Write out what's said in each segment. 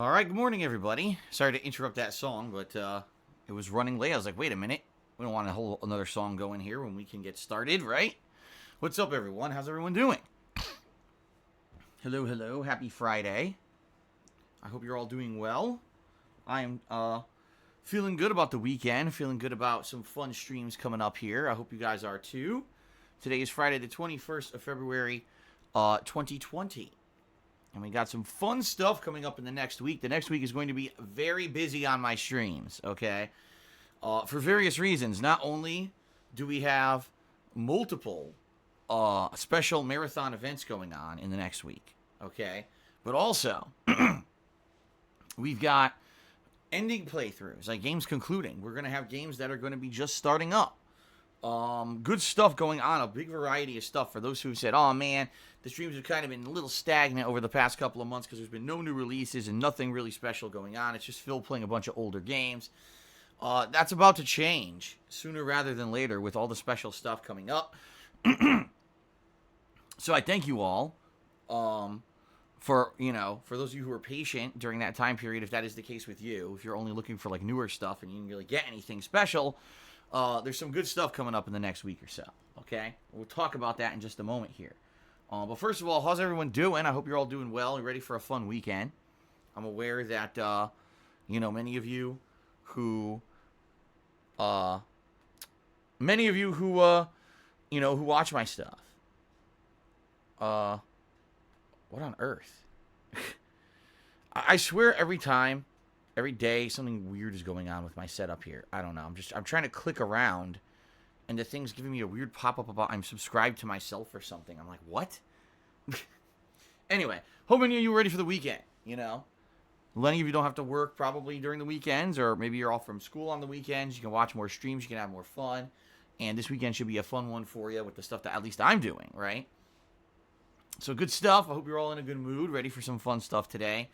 All right, good morning, everybody. Sorry to interrupt that song, but it was running late. I was like, wait a minute. We don't want to hold another song going here when we can get started, right? What's up, everyone? How's everyone doing? Hello, hello. Happy Friday. I hope you're all doing well. I am feeling good about the weekend, feeling good about some fun streams coming up here. I hope you guys are too. Today is Friday the 21st of February, 2020. And we got some fun stuff coming up in the next week. The next week is going to be very busy on my streams, okay? For various reasons. Not only do we have multiple special marathon events going on in the next week, okay? But also, we've got ending playthroughs, like games concluding. We're going to have games that are going to be just starting up. Good stuff going on, a big variety of stuff for those who said, oh man, the streams have kind of been a little stagnant over the past couple of months because there's been no new releases and nothing really special going on. It's just Phil playing a bunch of older games. That's about to change sooner rather than later with all the special stuff coming up. So I thank you all for those of you who are patient during that time period, if that is the case with you. If you're only looking for like newer stuff and you didn't really get anything special, there's some good stuff coming up in the next week or so, okay? We'll talk about that in just a moment here. But first of all, how's everyone doing? I hope you're all doing well and ready for a fun weekend. I'm aware that, many of you who watch my stuff. What on earth? I swear every day, something weird is going on with my setup here. I don't know. I'm trying to click around, and the thing's giving me a weird pop-up about I'm subscribed to myself or something. I'm like, what? Anyway, hoping you're ready for the weekend, Many of you don't have to work probably during the weekends, or maybe you're off from school on the weekends. You can watch more streams. You can have more fun. And this weekend should be a fun one for you with the stuff that at least I'm doing, right? So good stuff. I hope you're all in a good mood, ready for some fun stuff today.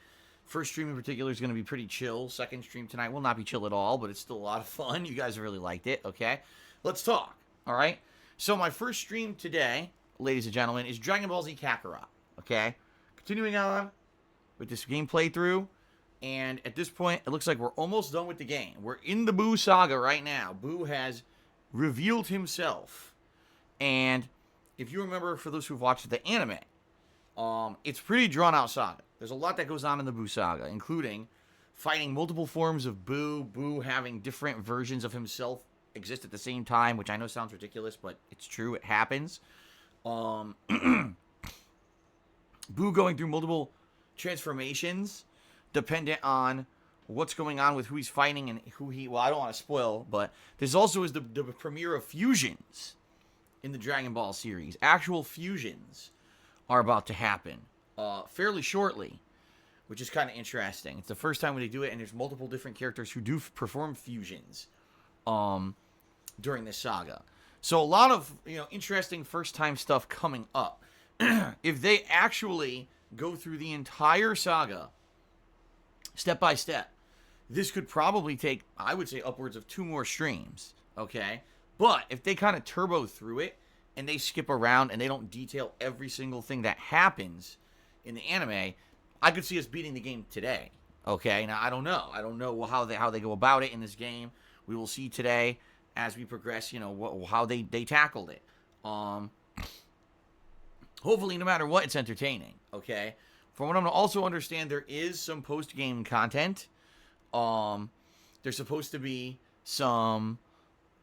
First stream in particular is going to be pretty chill. Second stream tonight will not be chill at all, but it's still a lot of fun. You guys really liked it, okay? Let's talk, all right? So my first stream today, ladies and gentlemen, is Dragon Ball Z Kakarot, okay? Continuing on with this game playthrough, and at this point, it looks like we're almost done with the game. We're in the Buu Saga right now. Buu has revealed himself, and if you remember, for those who've watched the anime, it's pretty drawn-out saga. There's a lot that goes on in the Buu Saga, including fighting multiple forms of Buu, Buu having different versions of himself exist at the same time, which I know sounds ridiculous, but it's true, it happens. Buu going through multiple transformations, dependent on what's going on with who he's fighting and I don't want to spoil, but this also is the premiere of fusions in the Dragon Ball series. Actual fusions are about to happen fairly shortly, which is kind of interesting. It's the first time when they do it, and there's multiple different characters who do perform fusions during this saga. So a lot of interesting first-time stuff coming up. If they actually go through the entire saga step by step, this could probably take, I would say, upwards of 2 more streams, okay? But if they kind of turbo through it, and they skip around and they don't detail every single thing that happens in the anime, I could see us beating the game today. Okay, now I don't know. I don't know how they go about it in this game. We will see today as we progress, how they tackled it. Hopefully, no matter what, it's entertaining. Okay, from what I'm also understand, there is some post-game content. There's supposed to be some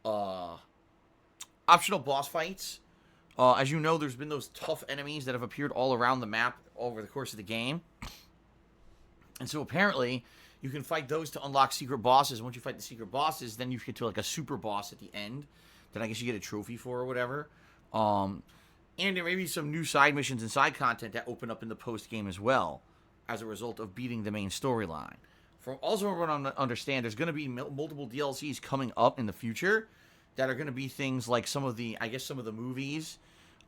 optional boss fights. As you know, there's been those tough enemies that have appeared all around the map over the course of the game. And so apparently, you can fight those to unlock secret bosses. Once you fight the secret bosses, then you get to like a super boss at the end that I guess you get a trophy for or whatever. And there may be some new side missions and side content that open up in the post-game as well as a result of beating the main storyline. From also what I understand, there's going to be multiple DLCs coming up in the future that are going to be things like some of the movies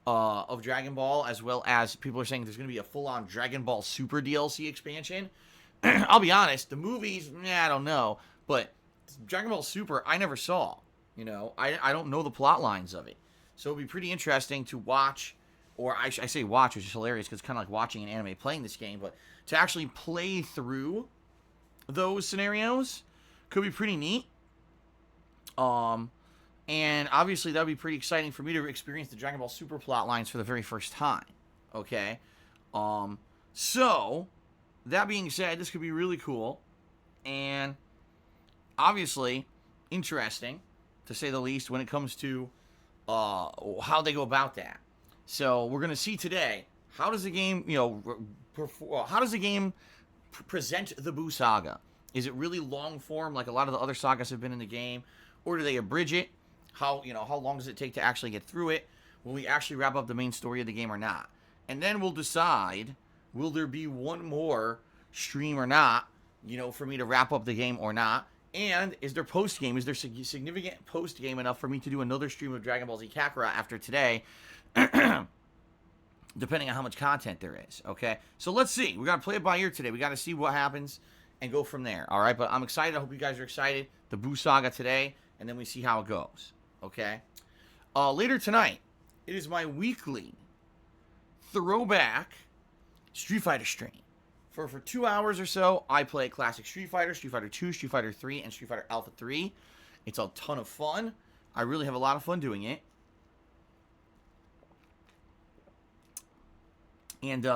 of Dragon Ball, as well as people are saying there's going to be a full-on Dragon Ball Super DLC expansion. I'll be honest, the movies, I don't know, but Dragon Ball Super, I never saw. I don't know the plot lines of it. So it'll be pretty interesting to watch, or I say watch, which is hilarious because it's kind of like watching an anime playing this game, but to actually play through those scenarios could be pretty neat. And obviously that would be pretty exciting for me to experience the Dragon Ball Super plot lines for the very first time. Okay? So, that being said, this could be really cool. And obviously interesting, to say the least, when it comes to how they go about that. So, we're going to see today, how does the game, how does the game present the Buu Saga? Is it really long form like a lot of the other sagas have been in the game? Or do they abridge it? How long does it take to actually get through it? Will we actually wrap up the main story of the game or not? And then we'll decide, will there be one more stream or not, for me to wrap up the game or not? And is there post-game? Is there significant post-game enough for me to do another stream of Dragon Ball Z Kakarot after today? Depending on how much content there is, okay? So let's see. We got to play it by ear today. We got to see what happens and go from there, all right? But I'm excited. I hope you guys are excited. The Buu Saga today, and then we see how it goes, okay? Later tonight, it is my weekly throwback Street Fighter stream. For 2 hours or so, I play classic Street Fighter, Street Fighter 2, Street Fighter 3, and Street Fighter Alpha 3. It's a ton of fun. I really have a lot of fun doing it. And, it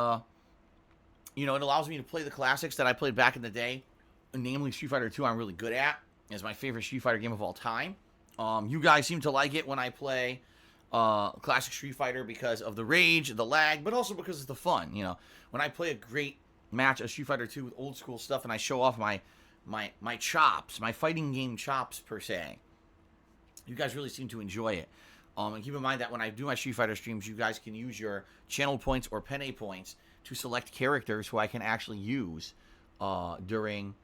allows me to play the classics that I played back in the day. Namely, Street Fighter 2 I'm really good at. It's my favorite Street Fighter game of all time. You guys seem to like it when I play classic Street Fighter because of the rage, the lag, but also because of the fun. When I play a great match of Street Fighter 2 with old school stuff and I show off my chops, my fighting game chops per se, you guys really seem to enjoy it. And keep in mind that when I do my Street Fighter streams, you guys can use your channel points or penne points to select characters who I can actually use during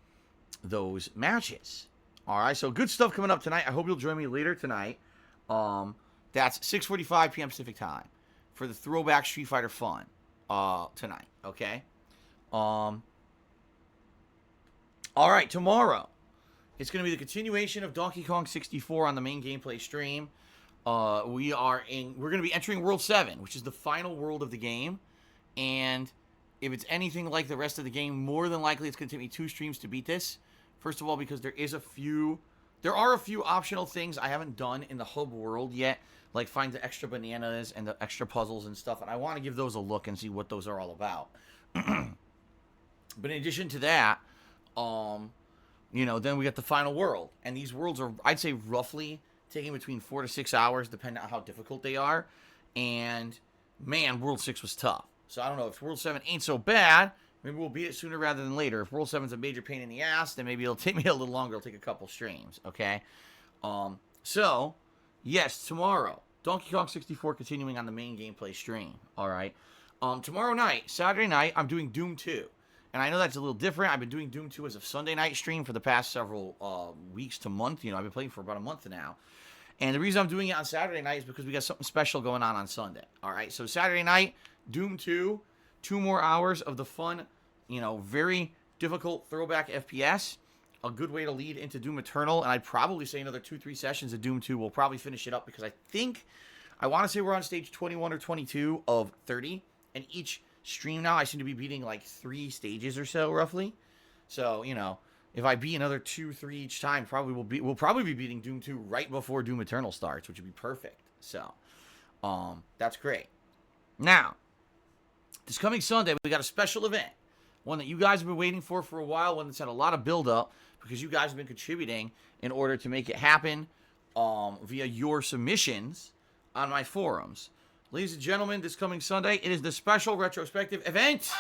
those matches. All right, so good stuff coming up tonight. I hope you'll join me later tonight. That's 6:45 p.m. Pacific time for the throwback Street Fighter fun tonight, okay? All right, tomorrow it's going to be the continuation of Donkey Kong 64 on the main gameplay stream. We're going to be entering World 7, which is the final world of the game. And if it's anything like the rest of the game, more than likely it's going to take me 2 streams to beat this. First of all, because there are a few optional things I haven't done in the hub world yet, like find the extra bananas and the extra puzzles and stuff, and I want to give those a look and see what those are all about. But in addition to that, then we got the final world, and these worlds are, I'd say, roughly taking between 4 to 6 hours, depending on how difficult they are. And man, World 6 was tough. So I don't know, if World 7 ain't so bad, maybe we'll beat it sooner rather than later. If World 7's a major pain in the ass, then maybe it'll take me a little longer. It'll take a couple streams, okay? So, yes, tomorrow, Donkey Kong 64 continuing on the main gameplay stream, all right? Tomorrow night, Saturday night, I'm doing Doom 2. And I know that's a little different. I've been doing Doom 2 as a Sunday night stream for the past several weeks to month. I've been playing for about a month now. And the reason I'm doing it on Saturday night is because we got something special going on Sunday. All right, so Saturday night, Doom 2, 2 more hours of the fun, very difficult throwback FPS. A good way to lead into Doom Eternal. And I'd probably say another 2-3 sessions of Doom 2 will probably finish it up, because I want to say we're on stage 21 or 22 of 30. And each stream now, I seem to be beating like 3 stages or so, roughly. So, if I beat another 2-3 each time, we'll probably be beating Doom 2 right before Doom Eternal starts, which would be perfect. So, that's great. Now, this coming Sunday, we got a special event. One that you guys have been waiting for a while, one that's had a lot of build-up, because you guys have been contributing in order to make it happen via your submissions on my forums. Ladies and gentlemen, this coming Sunday, it is the special retrospective event.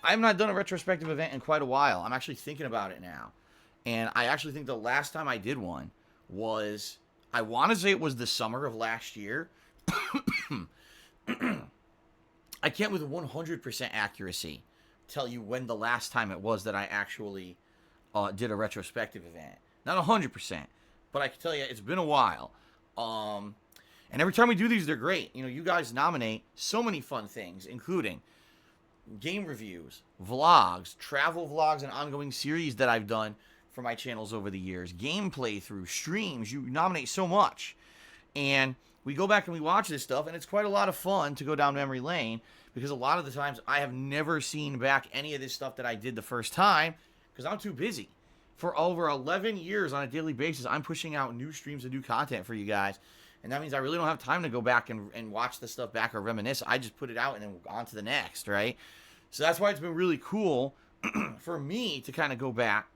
I have not done a retrospective event in quite a while. I'm actually thinking about it now. And I actually think the last time I did one was, I want to say it was the summer of last year. I can't with 100% accuracy tell you when the last time it was that I actually did a retrospective event. Not 100%, but I can tell you it's been a while. And every time we do these, they're great. You guys nominate so many fun things, including game reviews, vlogs, travel vlogs, and ongoing series that I've done for my channels over the years, gameplay through streams. You nominate so much. And we go back and we watch this stuff, and it's quite a lot of fun to go down memory lane, because a lot of the times I have never seen back any of this stuff that I did the first time, because I'm too busy. For over 11 years on a daily basis, I'm pushing out new streams of new content for you guys, and that means I really don't have time to go back and watch the stuff back or reminisce. I just put it out and then on to the next, right? So that's why it's been really cool for me to kind of go back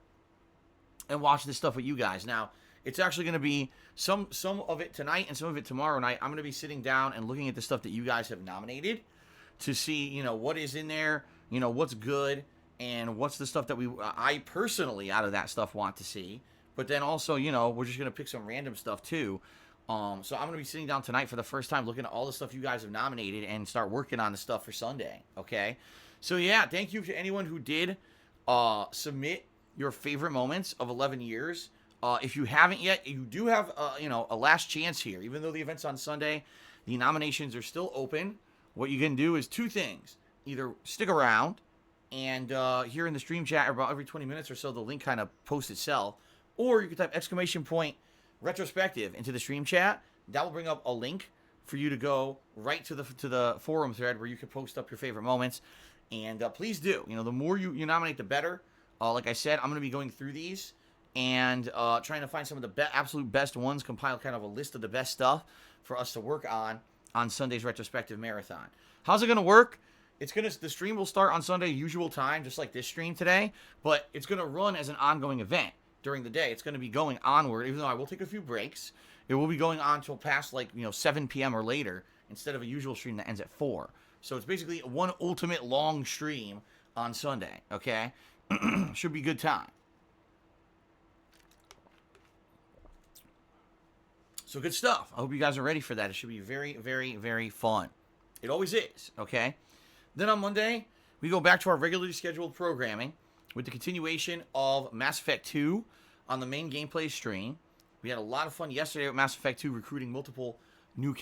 and watch this stuff with you guys. Now, it's actually going to be some of it tonight and some of it tomorrow night. I'm going to be sitting down and looking at the stuff that you guys have nominated to see, you know, what is in there, you know, what's good, and what's the stuff that I personally out of that stuff want to see. But then also, you know, we're just going to pick some random stuff too. So I'm going to be sitting down tonight for the first time looking at all the stuff you guys have nominated and start working on the stuff for Sunday, okay? So yeah, thank you to anyone who did submit your favorite moments of 11 years. If you haven't yet, you do have, you know, a last chance here. Even though the event's on Sunday, the nominations are still open. What you can do is two things. Either stick around, and here in the stream chat, about every 20 minutes or so, the link kind of posts itself. Or you can type !retrospective into the stream chat. That will bring up a link for you to go right to the forum thread where you can post up your favorite moments. And please do. You know, the more you nominate, the better. Like I said, I'm going to be going through these and trying to find some of the absolute best ones, compile kind of a list of the best stuff for us to work on Sunday's retrospective marathon. How's it going to work? The stream will start on Sunday usual time, just like this stream today, but it's going to run as an ongoing event during the day. It's going to be going onward, even though I will take a few breaks. It will be going on till past 7 p.m. or later, instead of a usual stream that ends at 4. So it's basically one ultimate long stream on Sunday, okay? Should be a good time. So good stuff. I hope you guys are ready for that. It should be very, very, very fun. It always is, okay? Then on Monday, we go back to our regularly scheduled programming with the continuation of Mass Effect 2 on the main gameplay stream. We had a lot of fun yesterday with Mass Effect 2, recruiting multiple new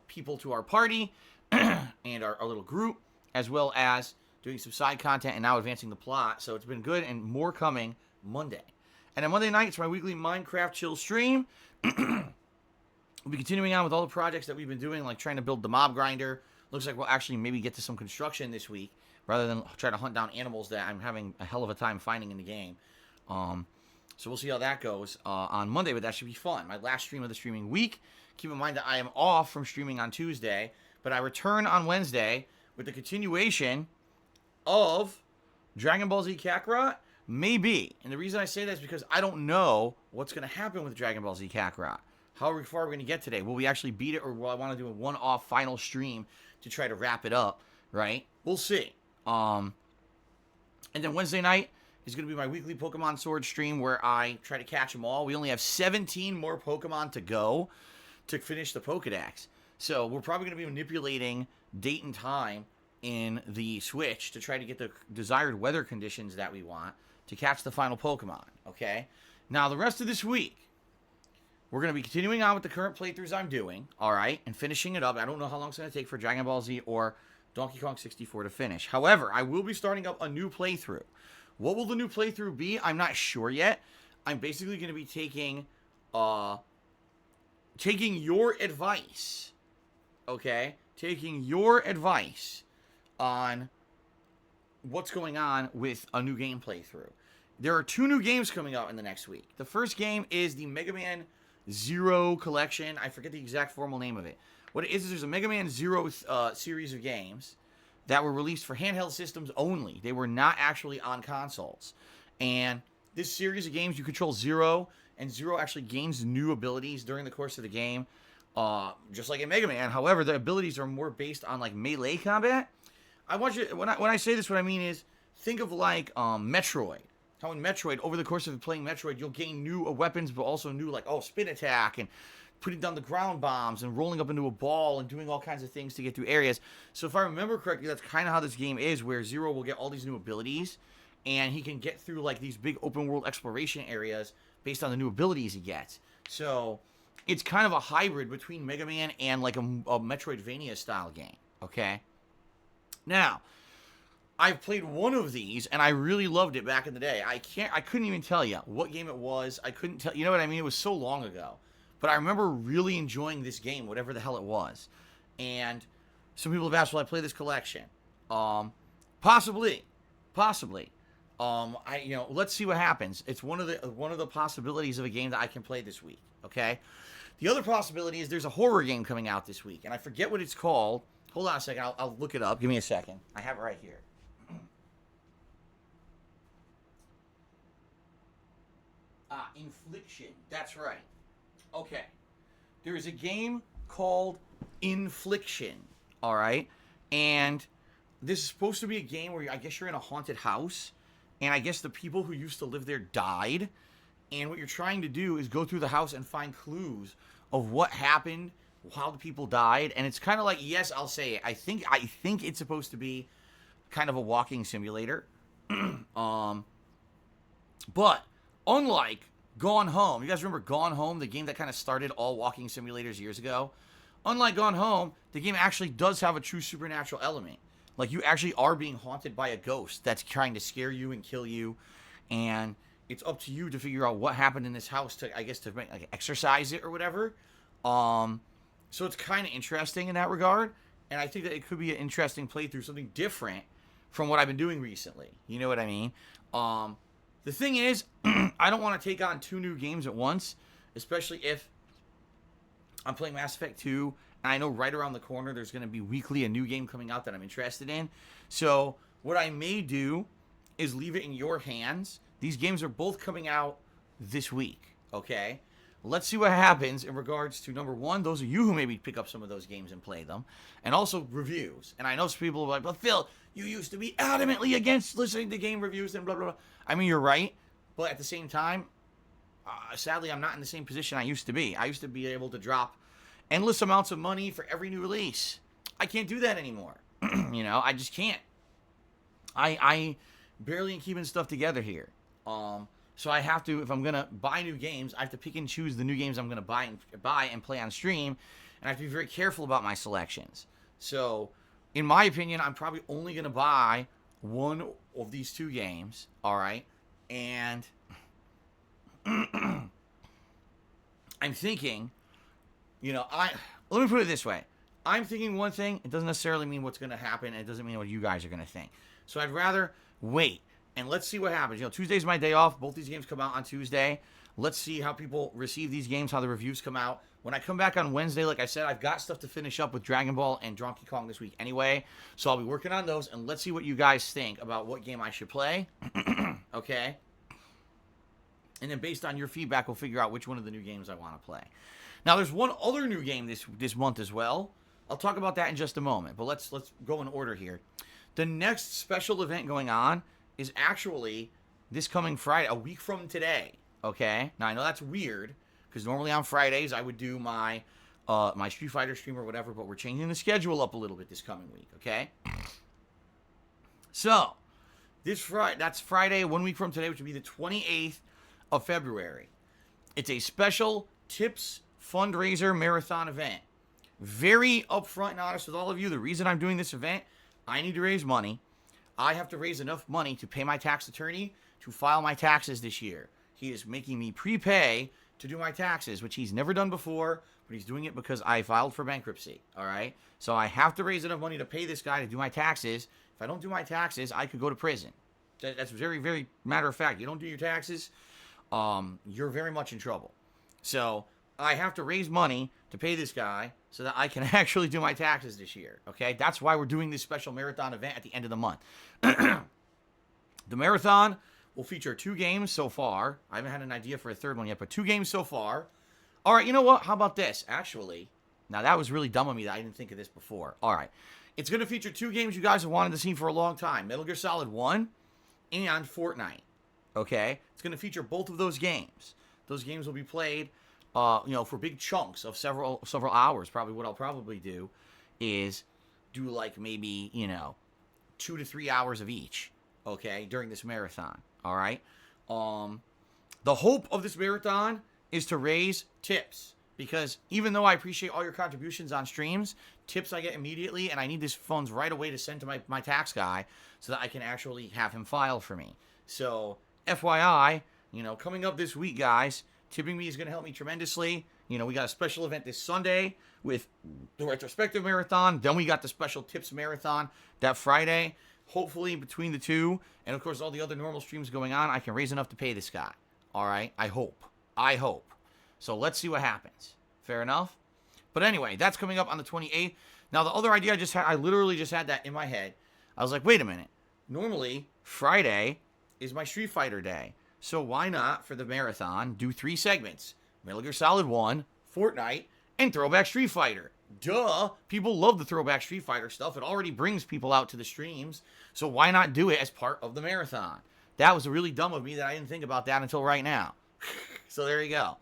people to our party and our little group, as well as doing some side content and now advancing the plot. So it's been good, and more coming Monday. And on Monday night, it's my weekly Minecraft chill stream. We'll be continuing on with all the projects that we've been doing, like trying to build the mob grinder. Looks like we'll actually maybe get to some construction this week, rather than try to hunt down animals that I'm having a hell of a time finding in the game. So we'll see how that goes on Monday, but that should be fun. My last stream of the streaming week. Keep in mind that I am off from streaming on Tuesday, but I return on Wednesday with the continuation of Dragon Ball Z Kakarot. Maybe. And the reason I say that is because I don't know what's going to happen with Dragon Ball Z Kakarot. How far are we going to get today? Will we actually beat it, or will I want to do a one-off final stream to try to wrap it up, right? We'll see. And then Wednesday night is going to be my weekly Pokemon Sword stream where I try to catch them all. We only have 17 more Pokemon to go to finish the Pokedex. So we're probably going to be manipulating date and time in the Switch to try to get the desired weather conditions that we want to catch the final Pokemon, okay? Now, the rest of this week, we're going to be continuing on with the current playthroughs I'm doing, all right, and finishing it up. I don't know how long it's going to take for Dragon Ball Z or Donkey Kong 64 to finish. However, I will be starting up a new playthrough. What will the new playthrough be? I'm not sure yet. I'm basically going to be taking your advice, okay? Taking your advice on what's going on with a new game playthrough. There are 2 new games coming out in the next week. The first game is the Mega Man Zero Collection. I forget the exact formal name of it. What it is there's a Mega Man Zero series of games that were released for handheld systems only. They were not actually on consoles. And this series of games, you control Zero, and Zero actually gains new abilities during the course of the game, just like in Mega Man. However, the abilities are more based on like melee combat. I want you, when I say this, what I mean is, think of like Metroid. How in Metroid, over the course of playing Metroid, you'll gain new weapons, but also new, like, spin attack, and putting down the ground bombs, and rolling up into a ball, and doing all kinds of things to get through areas. So if I remember correctly, that's kind of how this game is, where Zero will get all these new abilities, and he can get through, like, these big open-world exploration areas based on the new abilities he gets. So it's kind of a hybrid between Mega Man and, like, a Metroidvania-style game, okay? Now, I've played one of these, and I really loved it back in the day. I couldn't even tell you what game it was. I couldn't tell, you know what I mean? It was so long ago. But I remember really enjoying this game, whatever the hell it was. And some people have asked, will I play this collection? Possibly. Let's see what happens. It's one of the possibilities of a game that I can play this week. Okay. The other possibility is there's a horror game coming out this week, and I forget what it's called. Hold on a second. I'll look it up. Give me a second. I have it right here. Infliction. That's right. Okay. There is a game called Infliction. All right. And this is supposed to be a game where I guess you're in a haunted house. And I guess the people who used to live there died. And what you're trying to do is go through the house and find clues of what happened, how the people died. And it's kind of like, yes, I'll say it. I think it's supposed to be kind of a walking simulator. But unlike Gone Home, you guys remember Gone Home, the game that kind of started all walking simulators years ago? Unlike Gone Home, the game actually does have a true supernatural element. Like, you actually are being haunted by a ghost that's trying to scare you and kill you. And it's up to you to figure out what happened in this house to make, like, exorcise it or whatever. So it's kind of interesting in that regard. And I think that it could be an interesting playthrough, something different from what I've been doing recently. You know what I mean? The thing is, I don't want to take on 2 new games at once, especially if I'm playing Mass Effect 2, and I know right around the corner there's going to be weekly a new game coming out that I'm interested in. So what I may do is leave it in your hands. These games are both coming out this week, okay? Let's see what happens in regards to, number one, those of you who maybe pick up some of those games and play them, and also reviews. And I know some people are like, but Phil, you used to be adamantly against listening to game reviews and blah, blah, blah. I mean, you're right, but at the same time, sadly, I'm not in the same position I used to be. I used to be able to drop endless amounts of money for every new release. I can't do that anymore. I just can't. I barely am keeping stuff together here. So I have to, if I'm going to buy new games, I have to pick and choose the new games I'm going to buy and play on stream, and I have to be very careful about my selections. So, in my opinion, I'm probably only going to buy one of these 2 games, all right? And I'm thinking, let me put it this way. I'm thinking one thing, it doesn't necessarily mean what's going to happen, and it doesn't mean what you guys are going to think. So I'd rather wait, and let's see what happens. Tuesday's my day off. Both these games come out on Tuesday. Let's see how people receive these games, how the reviews come out. When I come back on Wednesday, like I said, I've got stuff to finish up with Dragon Ball and Donkey Kong this week anyway. So I'll be working on those, and let's see what you guys think about what game I should play. Okay? And then based on your feedback, we'll figure out which one of the new games I want to play. Now, there's one other new game this month as well. I'll talk about that in just a moment, but let's go in order here. The next special event going on is actually this coming Friday, a week from today. Okay? Now, I know that's weird, because normally on Fridays I would do my Street Fighter stream or whatever, but we're changing the schedule up a little bit this coming week, okay? So, that's Friday, 1 week from today, which would be the 28th of February. It's a special tips fundraiser marathon event. Very upfront and honest with all of you. The reason I'm doing this event, I need to raise money. I have to raise enough money to pay my tax attorney to file my taxes this year. He is making me prepay to do my taxes, which he's never done before, but he's doing it because I filed for bankruptcy, all right? So I have to raise enough money to pay this guy to do my taxes. If I don't do my taxes, I could go to prison. That's very, very matter of fact. You don't do your taxes, you're very much in trouble. So I have to raise money to pay this guy so that I can actually do my taxes this year, okay? That's why we're doing this special marathon event at the end of the month. The marathon will feature 2 games so far. I haven't had an idea for a third one yet, but 2 games so far. All right, you know what? How about this? Actually, now that was really dumb of me that I didn't think of this before. All right. It's going to feature 2 games you guys have wanted to see for a long time. Metal Gear Solid 1 and Fortnite. Okay? It's going to feature both of those games. Those games will be played, for big chunks of several hours. Probably what I'll probably do is do like maybe, 2 to 3 hours of each, okay, during this marathon. All right. The hope of this marathon is to raise tips, because even though I appreciate all your contributions on streams, tips I get immediately, and I need these funds right away to send to my tax guy so that I can actually have him file for me. So FYI, coming up this week, guys, tipping me is going to help me tremendously. You know, we got a special event this Sunday with the retrospective marathon. Then we got the special tips marathon that Friday. Hopefully, between the two, and of course all the other normal streams going on, I can raise enough to pay this guy. All right? I hope. So let's see what happens. Fair enough? But anyway, that's coming up on the 28th. Now, the other idea I literally just had that in my head. I was like, wait a minute. Normally, Friday is my Street Fighter day. So why not, for the marathon, do 3 segments? Metal Gear Solid 1, Fortnite, and Throwback Street Fighter. Duh. People love the Throwback Street Fighter stuff. It already brings people out to the streams. So why not do it as part of the marathon? That was really dumb of me that I didn't think about that until right now. So there you go.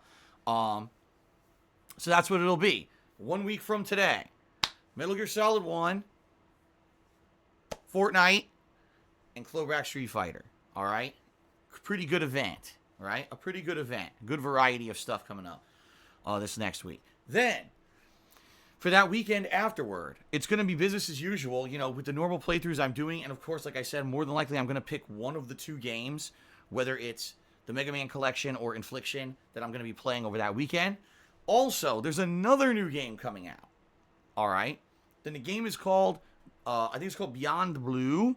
So that's what it'll be. 1 week from today. Metal Gear Solid 1, Fortnite, and Throwback Street Fighter. All right? Pretty good event. Right? A pretty good event. Good variety of stuff coming up this next week. Then, for that weekend afterward, it's going to be business as usual, you know, with the normal playthroughs I'm doing. And, of course, like I said, more than likely I'm going to pick one of the 2 games, whether it's the Mega Man Collection or Infliction, that I'm going to be playing over that weekend. Also, there's another new game coming out. All right? Then the game is called, I think it's called Beyond Blue.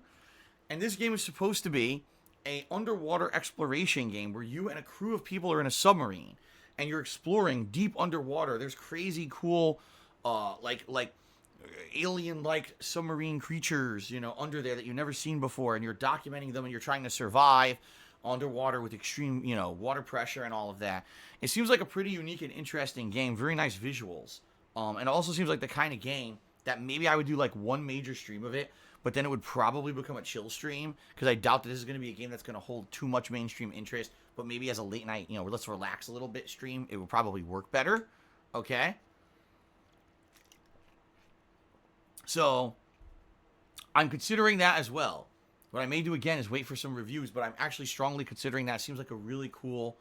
And this game is supposed to be a underwater exploration game where you and a crew of people are in a submarine and you're exploring deep underwater. There's crazy cool like alien-like submarine creatures, you know, under there that you've never seen before, and you're documenting them and you're trying to survive underwater with extreme, you know, water pressure and all of that. It seems like a pretty unique and interesting game. Very nice visuals. And it also seems like the kind of game that maybe I would do like one major stream of it, but then it would probably become a chill stream, because I doubt that this is going to be a game that's going to hold too much mainstream interest. But maybe as a late night, you know, let's relax a little bit stream, it would probably work better. Okay? So, I'm considering that as well. What I may do again is wait for some reviews, but I'm actually strongly considering that. It seems like a really cool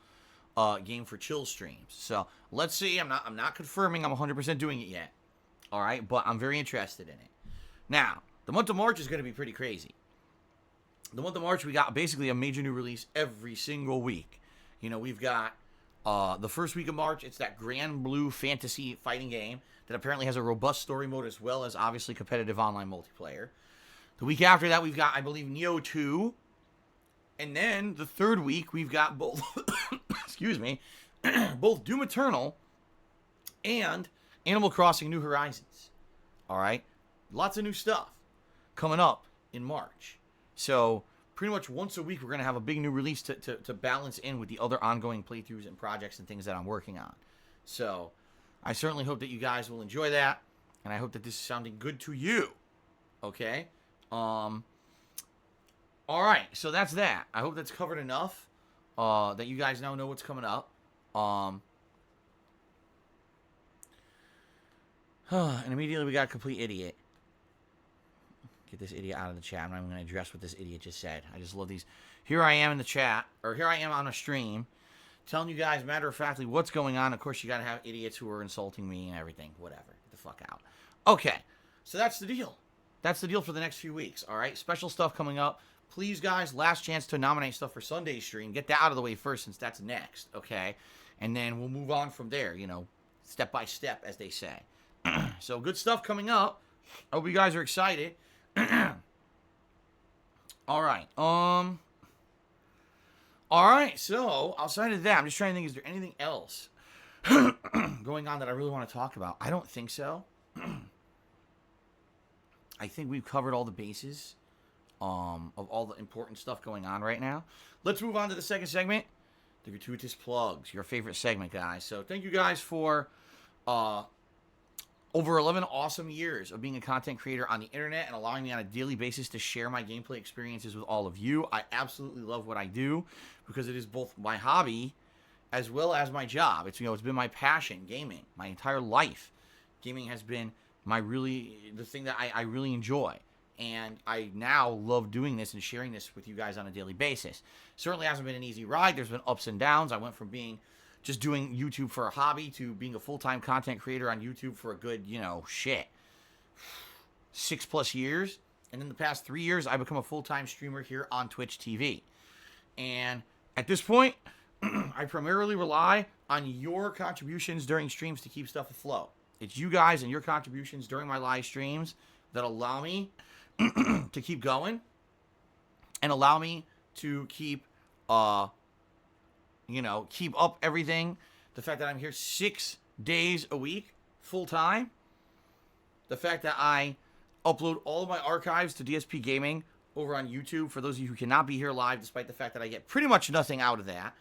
game for chill streams. So, let's see. I'm not confirming I'm 100% doing it yet. All right? But I'm very interested in it. Now, the month of March is going to be pretty crazy. The month of March, we got basically a major new release every single week. You know, we've got the first week of March, it's that Grand Blue fantasy fighting game that apparently has a robust story mode as well as obviously competitive online multiplayer. The week after that, we've got, I believe, Neo 2. And then the third week, we've got both, excuse me, both Doom Eternal and Animal Crossing New Horizons. All right? Lots of new stuff coming up in March. So pretty much once a week we're going to have a big new release to balance in with the other ongoing playthroughs and projects and things that I'm working on. So I certainly hope that you guys will enjoy that, and I hope that this is sounding good to you. Okay? All right, so that's that. I hope that's covered enough that you guys now know what's coming up. And immediately we got a complete idiot. Get this idiot out of the chat. I'm not even going to address what this idiot just said. I just love these. Here I am in the chat, or here I am on a stream, telling you guys matter-of-factly what's going on. Of course, you got to have idiots who are insulting me and everything. Whatever. Get the fuck out. Okay, so that's the deal. That's the deal for the next few weeks, all right? Special stuff coming up. Please, guys, last chance to nominate stuff for Sunday's stream. Get that out of the way first, since that's next, okay? And then we'll move on from there, you know, step by step, as they say. So, good stuff coming up. I hope you guys are excited. All right. All right. So outside of that, I'm just trying to think, is there anything else going on that I really want to talk about? I don't think so. I think we've covered all the bases of all the important stuff going on right now. Let's move on to the second segment, the gratuitous plugs, your favorite segment, guys. So thank you guys for over 11 awesome years of being a content creator on the internet and allowing me on a daily basis to share my gameplay experiences with all of you. I absolutely love what I do because it is both my hobby as well as my job. It's, you know, it's been my passion, gaming, my entire life. Gaming has been the thing that I really enjoy. And I now love doing this and sharing this with you guys on a daily basis. Certainly hasn't been an easy ride. There's been ups and downs. I went from being just doing YouTube for a hobby to being a full-time content creator on YouTube for a good, 6+ years. And in the past 3 years, I've become a full-time streamer here on Twitch TV. And at this point, I I primarily rely on your contributions during streams to keep stuff afloat. It's you guys and your contributions during my live streams that allow me to keep going and allow me to keep, keep up everything. The fact that I'm here 6 days a week, full time. The fact that I upload all of my archives to DSPGaming over on YouTube for those of you who cannot be here live, despite the fact that I get pretty much nothing out of that.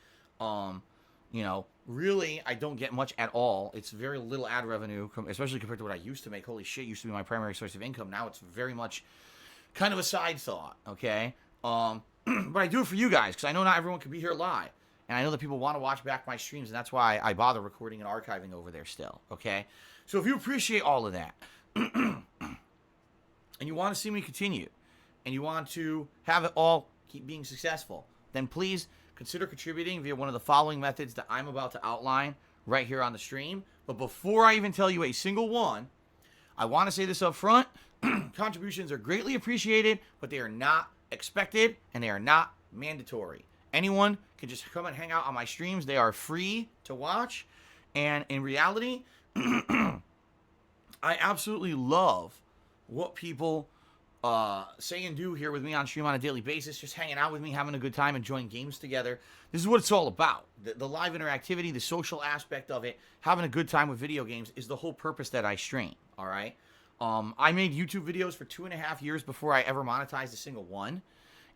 Really, I don't get much at all. It's very little ad revenue, especially compared to what I used to make. Holy shit, used to be my primary source of income. Now it's very much kind of a side thought, okay? But I do it for you guys, because I know not everyone can be here live. And I know that people want to watch back my streams, and that's why I bother recording and archiving over there still, okay? So if you appreciate all of that, and you want to see me continue, and you want to have it all keep being successful, then please consider contributing via one of the following methods that I'm about to outline right here on the stream. But before I even tell you a single one, I want to say this up front. Contributions are greatly appreciated, but they are not expected, and they are not mandatory. Anyone can just come and hang out on my streams. They are free to watch. And in reality, I absolutely love what people say and do here with me on stream on a daily basis, just hanging out with me, having a good time, enjoying games together. This is what it's all about. The live interactivity, the social aspect of it, having a good time with video games is the whole purpose that I stream, all right? I made YouTube videos for 2.5 years before I ever monetized a single one,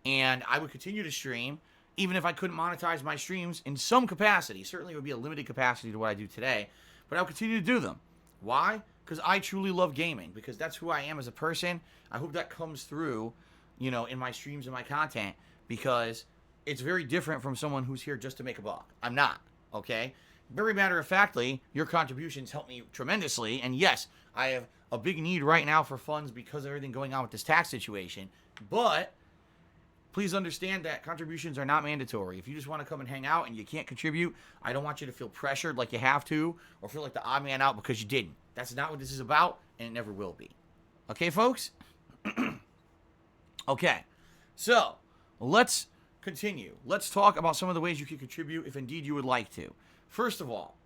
and I would continue to stream even if I couldn't monetize my streams in some capacity. Certainly it would be a limited capacity to what I do today, but I would continue to do them. Why? Because I truly love gaming, because that's who I am as a person. I hope that comes through, in my streams and my content, because it's very different from someone who's here just to make a buck. I'm not, okay? Very matter-of-factly, your contributions help me tremendously, and yes, I have a big need right now for funds because of everything going on with this tax situation, but please understand that contributions are not mandatory. If you just want to come and hang out and you can't contribute, I don't want you to feel pressured like you have to, or feel like the odd man out because you didn't. That's not what this is about, and it never will be. Okay, folks? Okay, so let's continue. Let's talk about some of the ways you can contribute if indeed you would like to. First of all,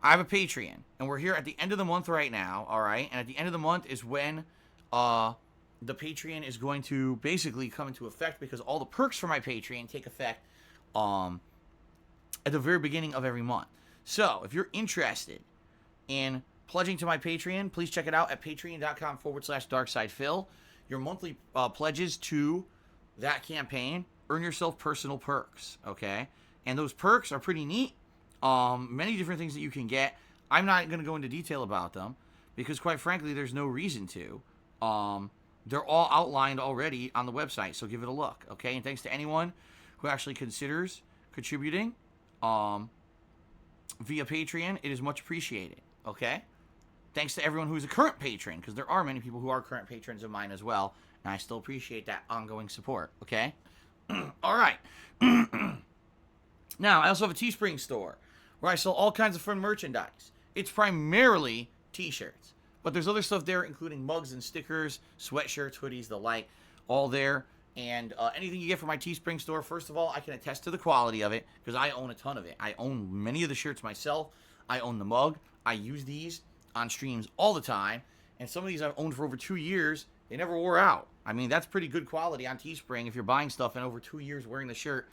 I have a Patreon, and we're here at the end of the month right now, all right? And at the end of the month is when the Patreon is going to basically come into effect, because all the perks for my Patreon take effect at the very beginning of every month. So if you're interested in pledging to my Patreon, please check it out at patreon.com/darksidephil. Your monthly pledges to that campaign earn yourself personal perks, okay? And those perks are pretty neat. Many different things that you can get. I'm not going to go into detail about them because, quite frankly, there's no reason to. They're all outlined already on the website, so give it a look, okay? And thanks to anyone who actually considers contributing via Patreon. It is much appreciated, okay? Thanks to everyone who's a current patron, because there are many people who are current patrons of mine as well, and I still appreciate that ongoing support, okay? All right. Now, I also have a Teespring store where I sell all kinds of fun merchandise. It's primarily t-shirts, but there's other stuff there, including mugs and stickers, sweatshirts, hoodies, the like, all there. And anything you get from my Teespring store, first of all, I can attest to the quality of it, because I own a ton of it. I own many of the shirts myself. I own the mug. I use these on streams all the time, and some of these I've owned for over 2 years. They never wore out. I mean, that's pretty good quality on Teespring if you're buying stuff in over 2 years wearing the shirt,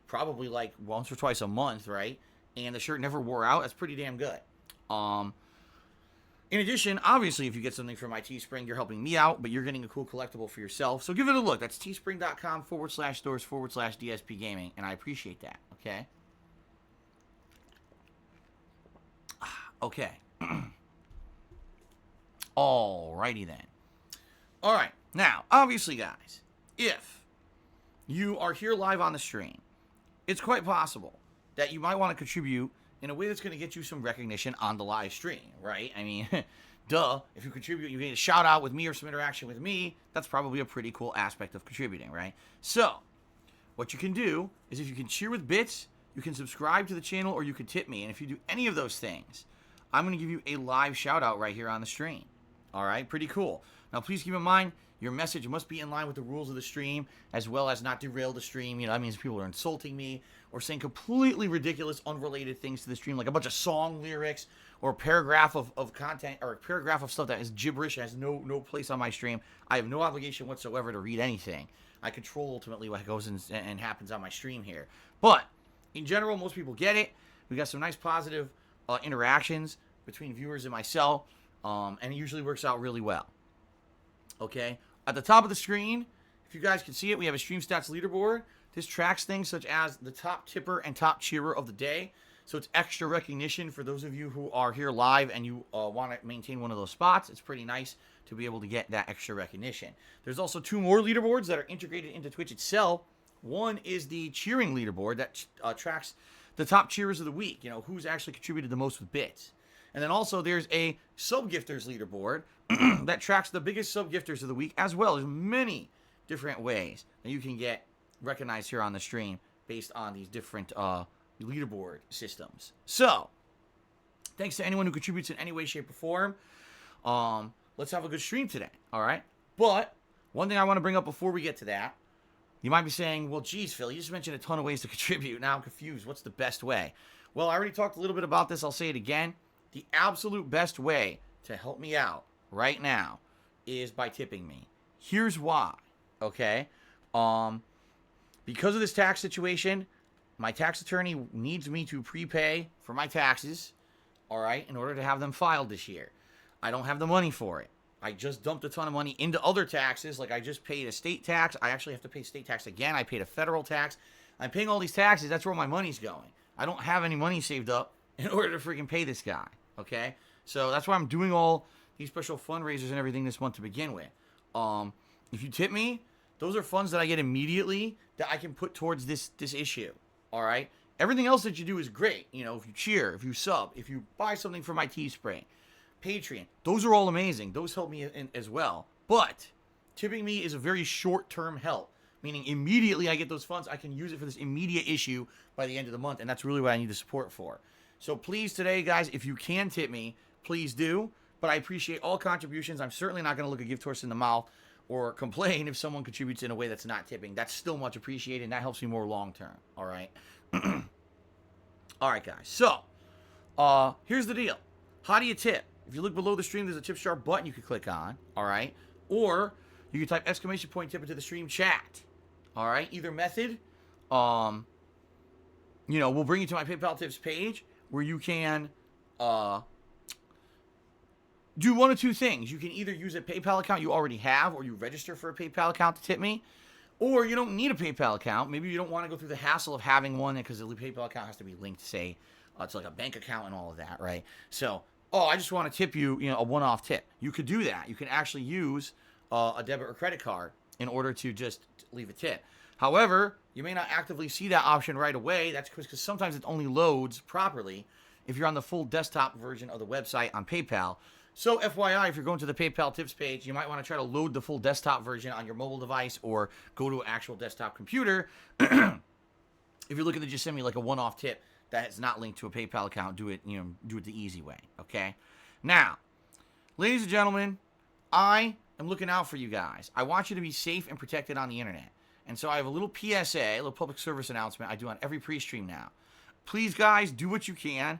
probably like once or twice a month, right? And the shirt never wore out. That's pretty damn good. In addition, obviously, if you get something from my Teespring, you're helping me out, but you're getting a cool collectible for yourself. So give it a look. That's teespring.com/stores/DSPGaming, and I appreciate that, okay? Okay. Alrighty then. Alright, now, obviously, guys, if you are here live on the stream, it's quite possible that you might want to contribute in a way that's going to get you some recognition on the live stream, right? I mean, duh, if you contribute, you get a shout out with me or some interaction with me, that's probably a pretty cool aspect of contributing, right? So, what you can do is if you can cheer with bits, you can subscribe to the channel, or you can tip me, and if you do any of those things, I'm going to give you a live shout out right here on the stream. All right, pretty cool. Now, please keep in mind, your message must be in line with the rules of the stream, as well as not derail the stream. You know, that means people are insulting me or saying completely ridiculous, unrelated things to the stream, like a bunch of song lyrics or a paragraph of content or a paragraph of stuff that is gibberish, has no place on my stream. I have no obligation whatsoever to read anything. I control ultimately what goes and happens on my stream here. But in general, most people get it. We got some nice positive interactions between viewers and myself, and it usually works out really well. Okay, at the top of the screen, if you guys can see it, we have a stream stats leaderboard. This tracks things such as the top tipper and top cheerer of the day. So it's extra recognition for those of you who are here live and you want to maintain one of those spots. It's pretty nice to be able to get that extra recognition. There's also 2 more leaderboards that are integrated into Twitch itself. One is the cheering leaderboard that tracks the top cheerers of the week, you know, who's actually contributed the most with bits. And then also there's a sub-gifters leaderboard that tracks the biggest sub-gifters of the week, as well as many different ways that you can get recognized here on the stream based on these different leaderboard systems. So, thanks to anyone who contributes in any way, shape, or form. Let's have a good stream today, all right? But one thing I want to bring up before we get to that, you might be saying, well, geez, Phil, you just mentioned a ton of ways to contribute. Now I'm confused. What's the best way? Well, I already talked a little bit about this. I'll say it again. The absolute best way to help me out right now is by tipping me. Here's why, okay? Because of this tax situation, my tax attorney needs me to prepay for my taxes, all right, in order to have them filed this year. I don't have the money for it. I just dumped a ton of money into other taxes, like I just paid a state tax. I actually have to pay state tax again. I paid a federal tax. I'm paying all these taxes. That's where my money's going. I don't have any money saved up in order to freaking pay this guy, okay? So that's why I'm doing all these special fundraisers and everything this month to begin with. If you tip me, those are funds that I get immediately that I can put towards this issue, all right? Everything else that you do is great. You know, if you cheer, if you sub, if you buy something for my Teespring, Patreon, those are all amazing. Those help me as well. But tipping me is a very short-term help, meaning immediately I get those funds, I can use it for this immediate issue by the end of the month, and that's really what I need the support for. So please today, guys, if you can tip me, please do. But I appreciate all contributions. I'm certainly not going to look a gift horse in the mouth or complain if someone contributes in a way that's not tipping. That's still much appreciated, and that helps me more long-term, all right? All right, guys. So, here's the deal. How do you tip? If you look below the stream, there's a tip sharp button you can click on, all right? Or you can type exclamation point tip into the stream chat, all right? Either method, we'll bring you to my PayPal tips page where you can do one of two things. You can either use a PayPal account you already have, or you register for a PayPal account to tip me, or you don't need a PayPal account. Maybe you don't want to go through the hassle of having one because the PayPal account has to be linked, say, to like a bank account and all of that, right? So, I just want to tip you, a one-off tip. You could do that. You can actually use a debit or credit card in order to just leave a tip. However, you may not actively see that option right away. That's because sometimes it only loads properly if you're on the full desktop version of the website on PayPal. So FYI, if you're going to the PayPal tips page, you might want to try to load the full desktop version on your mobile device or go to an actual desktop computer. If you're looking to just send me like a one-off tip that is not linked to a PayPal account, do it the easy way, okay? Now, ladies and gentlemen, I am looking out for you guys. I want you to be safe and protected on the internet. And so I have a little PSA, a little public service announcement I do on every pre-stream now. Please, guys, do what you can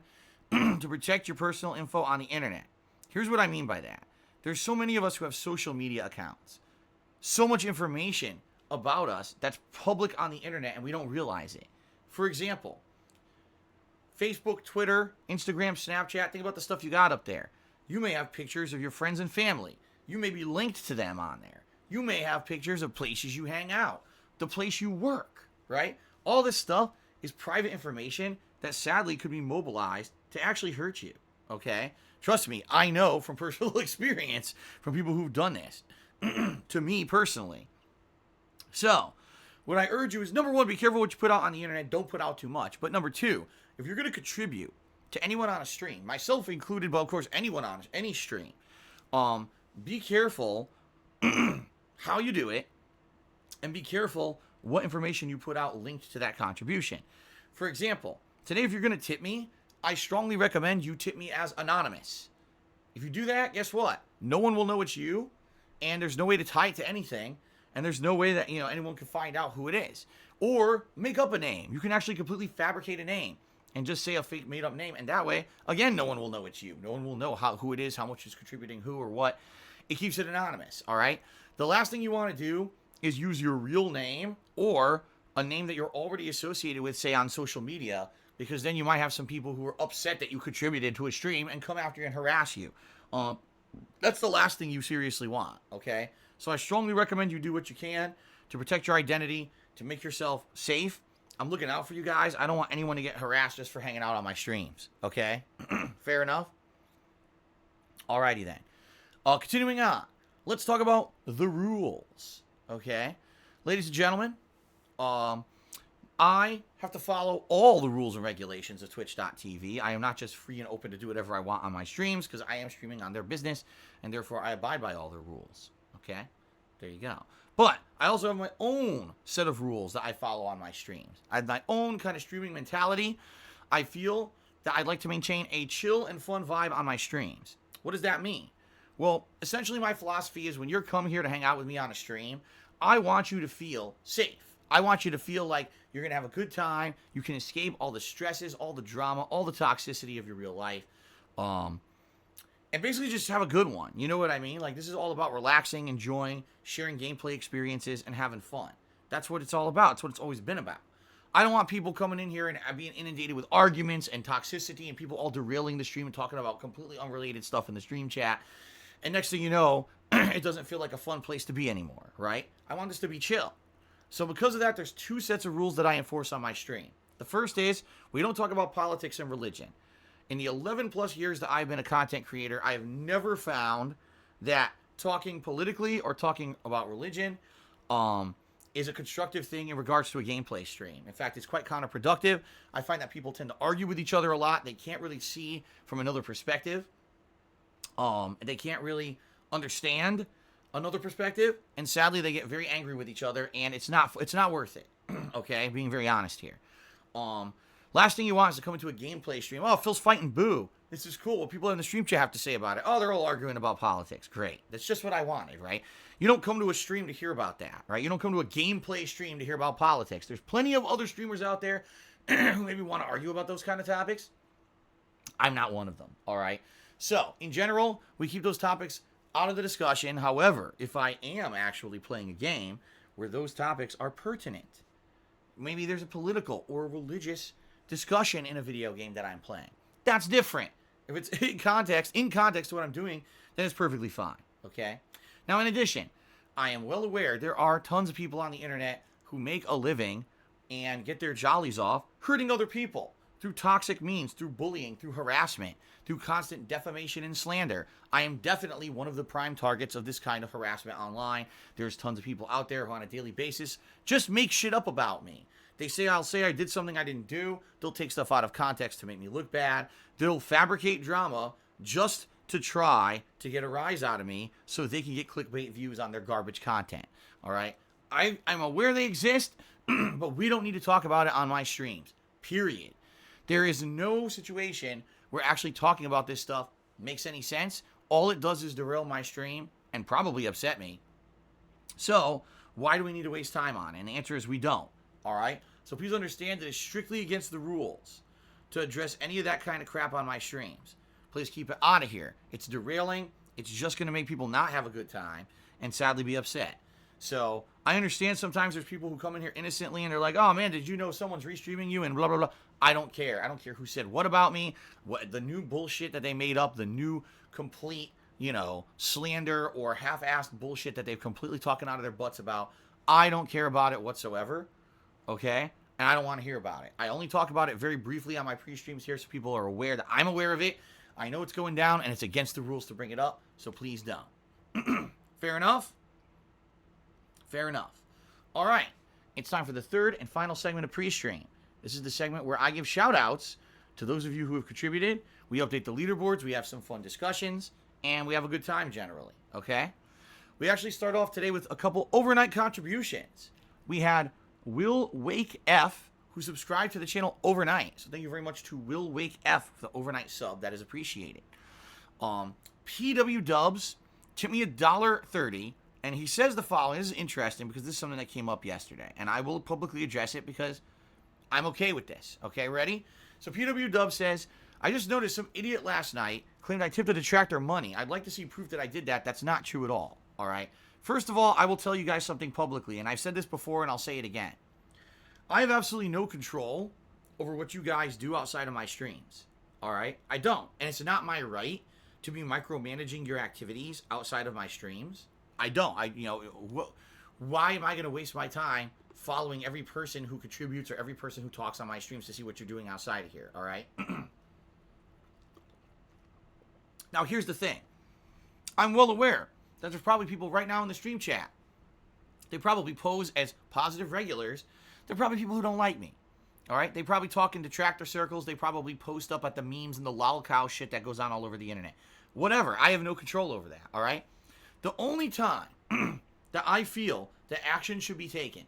to protect your personal info on the internet. Here's what I mean by that. There's so many of us who have social media accounts. So much information about us that's public on the internet and we don't realize it. For example, Facebook, Twitter, Instagram, Snapchat, think about the stuff you got up there. You may have pictures of your friends and family. You may be linked to them on there. You may have pictures of places you hang out, the place you work, right? All this stuff is private information that sadly could be mobilized to actually hurt you, okay? Trust me, I know from personal experience from people who've done this to me personally. So, what I urge you is, number one, be careful what you put out on the internet. Don't put out too much. But number two, if you're going to contribute to anyone on a stream, myself included, but of course anyone on any stream, be careful how you do it, and be careful what information you put out linked to that contribution. For example, today if you're going to tip me, I strongly recommend you tip me as anonymous. If you do that, guess what? No one will know it's you, and there's no way to tie it to anything, and there's no way that, you know, anyone can find out who it is. Or make up a name. You can actually completely fabricate a name and just say a fake made up name, and that way, again, no one will know it's you. No one will know who it is, how much is contributing who or what. It keeps it anonymous, all right? The last thing you want to do is use your real name or a name that you're already associated with, say, on social media, because then you might have some people who are upset that you contributed to a stream and come after you and harass you. That's the last thing you seriously want, okay? So I strongly recommend you do what you can to protect your identity, to make yourself safe. I'm looking out for you guys. I don't want anyone to get harassed just for hanging out on my streams, okay? Fair enough? Alrighty then. Continuing on, let's talk about the rules, okay? Ladies and gentlemen, I have to follow all the rules and regulations of Twitch.tv. I am not just free and open to do whatever I want on my streams, because I am streaming on their business, and therefore I abide by all their rules, okay? There you go. But I also have my own set of rules that I follow on my streams. I have my own kind of streaming mentality. I feel that I'd like to maintain a chill and fun vibe on my streams. What does that mean? Well, essentially my philosophy is when you're coming here to hang out with me on a stream, I want you to feel safe. I want you to feel like you're going to have a good time. You can escape all the stresses, all the drama, all the toxicity of your real life. And basically just have a good one. You know what I mean? Like, this is all about relaxing, enjoying, sharing gameplay experiences, and having fun. That's what it's all about. It's what it's always been about. I don't want people coming in here and being inundated with arguments and toxicity and people all derailing the stream and talking about completely unrelated stuff in the stream chat. And next thing you know, it doesn't feel like a fun place to be anymore, right? I want this to be chill. So because of that, there's two sets of rules that I enforce on my stream. The first is, we don't talk about politics and religion. In the 11 plus years that I've been a content creator, I have never found that talking politically or talking about religion is a constructive thing in regards to a gameplay stream. In fact, it's quite counterproductive. I find that people tend to argue with each other a lot. They can't really see from another perspective. They can't really understand another perspective, and sadly, they get very angry with each other, and it's not worth it. Okay, being very honest here. Last thing you want is to come into a gameplay stream. Oh, Phil's fighting Buu. This is cool. What people in the stream chat have to say about it. Oh, they're all arguing about politics. Great. That's just what I wanted, right? You don't come to a stream to hear about that, right? You don't come to a gameplay stream to hear about politics. There's plenty of other streamers out there who maybe want to argue about those kind of topics. I'm not one of them, all right? So, in general, we keep those topics out of the discussion. However, if I am actually playing a game where those topics are pertinent, maybe there's a political or religious discussion in a video game that I'm playing, that's different. If it's in context to what I'm doing, then it's perfectly fine, okay? Now, in addition, I am well aware there are tons of people on the internet who make a living and get their jollies off hurting other people through toxic means, through bullying, through harassment, through constant defamation and slander. I am definitely one of the prime targets of this kind of harassment online. There's tons of people out there who on a daily basis just make shit up about me. I'll say I did something I didn't do. They'll take stuff out of context to make me look bad. They'll fabricate drama just to try to get a rise out of me so they can get clickbait views on their garbage content. All right? I'm aware they exist, but we don't need to talk about it on my streams. Period. There is no situation where actually talking about this stuff makes any sense. All it does is derail my stream and probably upset me. So, why do we need to waste time on it? And the answer is we don't. All right? So please understand that it's strictly against the rules to address any of that kind of crap on my streams. Please keep it out of here. It's derailing. It's just going to make people not have a good time and sadly be upset. So I understand sometimes there's people who come in here innocently and they're like, oh man, did you know someone's restreaming you and blah, blah, blah. I don't care. I don't care who said what about me. What the new bullshit that they made up, the new complete, slander or half-assed bullshit that they've completely talking out of their butts about. I don't care about it whatsoever. Okay? And I don't want to hear about it. I only talk about it very briefly on my pre-streams here so people are aware that I'm aware of it. I know it's going down and it's against the rules to bring it up, so please don't. Fair enough? Fair enough. All right. It's time for the third and final segment of pre-stream. This is the segment where I give shout-outs to those of you who have contributed. We update the leaderboards, we have some fun discussions, and we have a good time generally, okay? We actually start off today with a couple overnight contributions. We had Will Wake F, who subscribed to the channel overnight. So thank you very much to Will Wake F for the overnight sub. That is appreciated. PW Dubs tipped me $1.30, and he says the following. This is interesting because this is something that came up yesterday, and I will publicly address it because I'm okay with this. Okay, ready? So PW Dub says, I just noticed some idiot last night claimed I tipped a detractor money. I'd like to see proof that I did that. That's not true at all. All right? First of all, I will tell you guys something publicly, and I've said this before, and I'll say it again. I have absolutely no control over what you guys do outside of my streams. All right? I don't. And it's not my right to be micromanaging your activities outside of my streams. I don't. Why am I going to waste my time following every person who contributes or every person who talks on my streams to see what you're doing outside of here? All right? Now, here's the thing. I'm well aware that there's probably people right now in the stream chat. They probably pose as positive regulars. They're probably people who don't like me. All right? They probably talk in detractor circles. They probably post up at the memes and the lolcow shit that goes on all over the internet. Whatever. I have no control over that. All right? The only time that I feel that action should be taken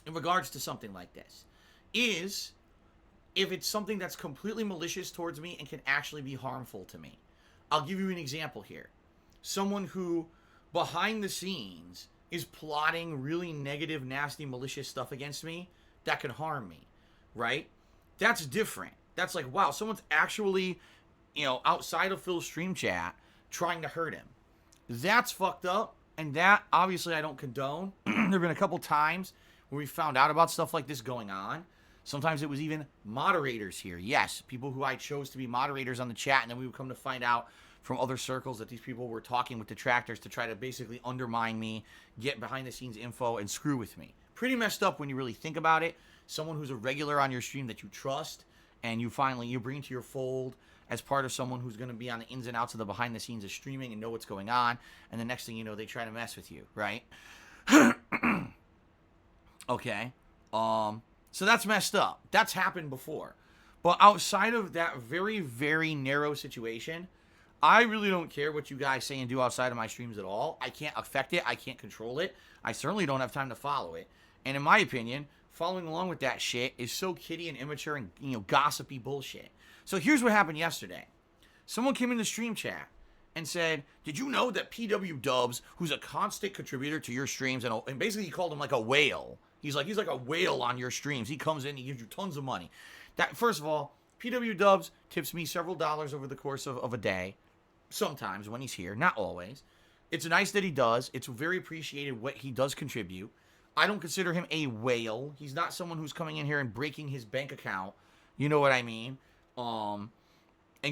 in regards to something like this is if it's something that's completely malicious towards me and can actually be harmful to me. I'll give you an example here. Someone who, behind the scenes, is plotting really negative, nasty, malicious stuff against me that could harm me, right? That's different. That's like, wow, someone's actually, outside of Phil's stream chat trying to hurt him. That's fucked up, and that, obviously, I don't condone. There have been a couple times where we found out about stuff like this going on. Sometimes it was even moderators here. Yes, people who I chose to be moderators on the chat, and then we would come to find out from other circles that these people were talking with detractors to try to basically undermine me, get behind-the-scenes info, and screw with me. Pretty messed up when you really think about it. Someone who's a regular on your stream that you trust, and you bring to your fold as part of someone who's going to be on the ins and outs of the behind-the-scenes of streaming and know what's going on, and the next thing you know, they try to mess with you, right? Okay. So that's messed up. That's happened before. But outside of that very, very narrow situation, I really don't care what you guys say and do outside of my streams at all. I can't affect it. I can't control it. I certainly don't have time to follow it. And in my opinion, following along with that shit is so kiddie and immature and, gossipy bullshit. So here's what happened yesterday. Someone came in the stream chat and said, did you know that PW Dubs, who's a constant contributor to your streams, and basically he called him like a whale. He's like a whale on your streams. He comes in, he gives you tons of money. That, first of all, PW Dubs tips me several dollars over the course of a day. Sometimes when he's here, not always. It's nice that he does. It's very appreciated what he does contribute. I don't consider him a whale. He's not someone who's coming in here and breaking his bank account. You know what I mean? And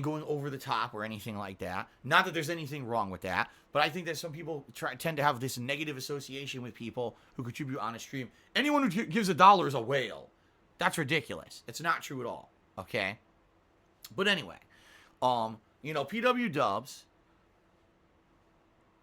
going over the top or anything like that. Not that there's anything wrong with that, but I think that some people tend to have this negative association with people who contribute on a stream. Anyone who gives $1 is a whale. That's ridiculous. It's not true at all. Okay? But anyway, PW Dubs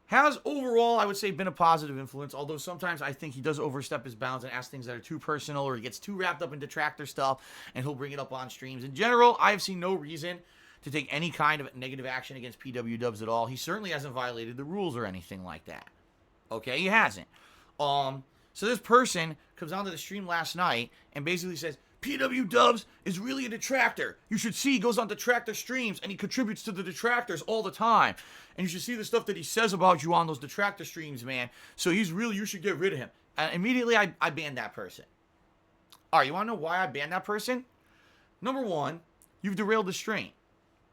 has overall, I would say, been a positive influence, although sometimes I think he does overstep his bounds and ask things that are too personal, or he gets too wrapped up in detractor stuff, and he'll bring it up on streams. In general, I have seen no reason to take any kind of negative action against PW Dubs at all. He certainly hasn't violated the rules or anything like that. Okay, he hasn't. So this person comes onto the stream last night and basically says, PW Dubs is really a detractor. You should see, he goes on detractor streams and he contributes to the detractors all the time. And you should see the stuff that he says about you on those detractor streams, man. So you should get rid of him. And immediately I banned that person. All right, you want to know why I banned that person? Number one, you've derailed the stream.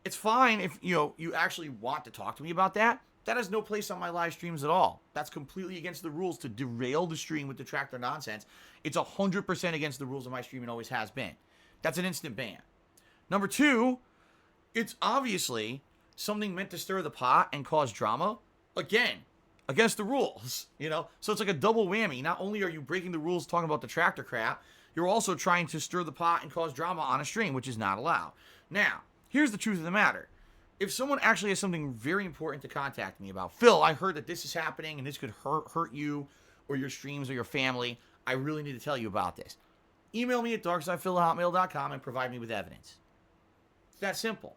It's fine if, you actually want to talk to me about that. That has no place on my live streams at all. That's completely against the rules to derail the stream with detractor nonsense. It's 100% against the rules of my stream and always has been. That's an instant ban. Number two, it's obviously something meant to stir the pot and cause drama. Again, against the rules, So it's like a double whammy. Not only are you breaking the rules talking about detractor crap, you're also trying to stir the pot and cause drama on a stream, which is not allowed. Now, here's the truth of the matter. If someone actually has something very important to contact me about, Phil, I heard that this is happening and this could hurt you or your streams or your family, I really need to tell you about this. Email me at darksidephil@hotmail.com and provide me with evidence. It's that simple.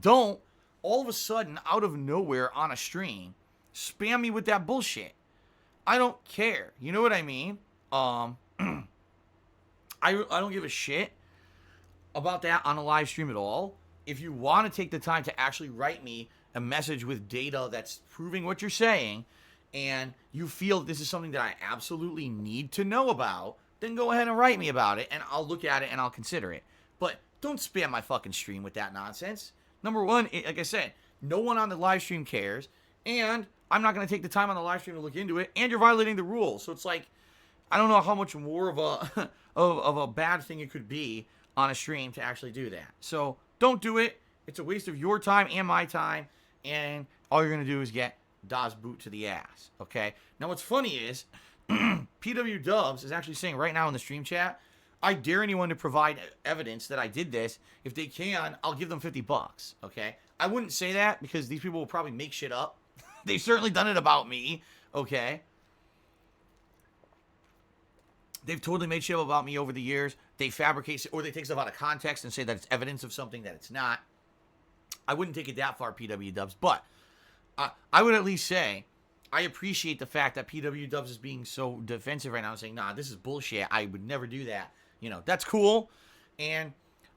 Don't, all of a sudden, out of nowhere on a stream, spam me with that bullshit. I don't care. You know what I mean? I don't give a shit about that on a live stream at all. If you want to take the time to actually write me a message with data that's proving what you're saying, and you feel this is something that I absolutely need to know about, then go ahead and write me about it, and I'll look at it and I'll consider it. But don't spam my fucking stream with that nonsense. Number one, like I said, no one on the live stream cares, and I'm not going to take the time on the live stream to look into it, and you're violating the rules. So it's like, I don't know how much more of a of a bad thing it could be on a stream to actually do that. So don't do it. It's a waste of your time and my time, and all you're going to do is get Das boot to the ass, okay? Now what's funny is, PW Dubs is actually saying right now in the stream chat, I dare anyone to provide evidence that I did this. If they can, I'll give them $50, okay? I wouldn't say that because these people will probably make shit up. They've certainly done it about me, okay? They've totally made shit up about me over the years. They fabricate, or they take stuff out of context and say that it's evidence of something that it's not. I wouldn't take it that far, PW Dubs, but I would at least say I appreciate the fact that PW Dubs is being so defensive right now and saying, nah, this is bullshit. I would never do that. You know, that's cool. And